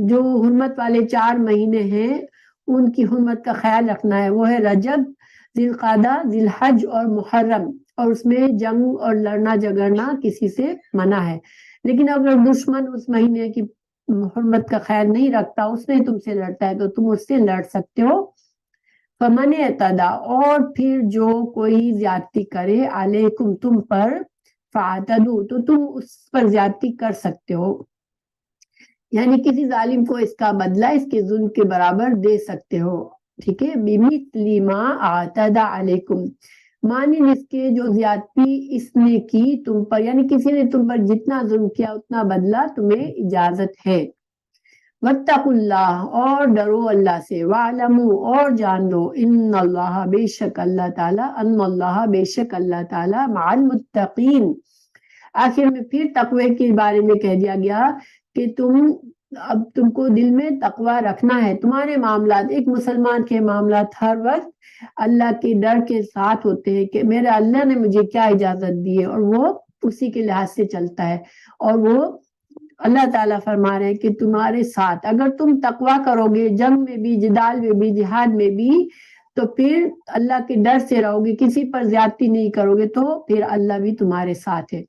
جو حرمت والے 4 مہینے ہیں ان کی حرمت کا خیال رکھنا ہے، وہ ہے رجب، ذی القعدہ، ذی الحج اور محرم، اور اس میں جنگ اور لڑنا جھگڑنا کسی سے منع ہے۔ لیکن اگر دشمن اس مہینے کی حرمت کا خیال نہیں رکھتا، اس نے تم سے لڑتا ہے تو تم اس سے لڑ سکتے ہو۔ فمن اعتدی، اور پھر جو کوئی زیادتی کرے، علیکم، تم پر، فاعتدوا، تو تم اس پر زیادتی کر سکتے ہو، یعنی کسی ظالم کو اس کا بدلہ اس کے ظلم کے برابر دے سکتے ہو، ٹھیک ہے۔ بِمِثْلِ مَا اعْتَدَى عَلَيْكُمْ، معنی اس کے جو زیادتی اس نے کی تم پر، یعنی کسی نے تم پر جتنا ظلم کیا اتنا بدلہ تمہیں اجازت ہے۔ وَاتَّقُوا اللَّهَ، اور ڈرو اللہ سے، وَاعْلَمُوا، اور جان لو، ان اللہ، بے شک اللہ تعالیٰ، ان اللہ، بے شک اللہ تعالیٰ، مع المتقین۔ آخر میں پھر تقوی کے بارے میں کہہ دیا گیا کہ اب تم کو دل میں تقوی رکھنا ہے، تمہارے معاملات، ایک مسلمان کے معاملات ہر وقت اللہ کے ڈر کے ساتھ ہوتے ہیں کہ میرے اللہ نے مجھے کیا اجازت دی ہے، اور وہ اسی کے لحاظ سے چلتا ہے، اور وہ اللہ تعالیٰ فرما رہے ہیں کہ تمہارے ساتھ اگر تم تقوی کرو گے، جنگ میں بھی، جدال میں بھی، جہاد میں بھی، تو پھر اللہ کے ڈر سے رہو گے، کسی پر زیادتی نہیں کرو گے، تو پھر اللہ بھی تمہارے ساتھ ہے۔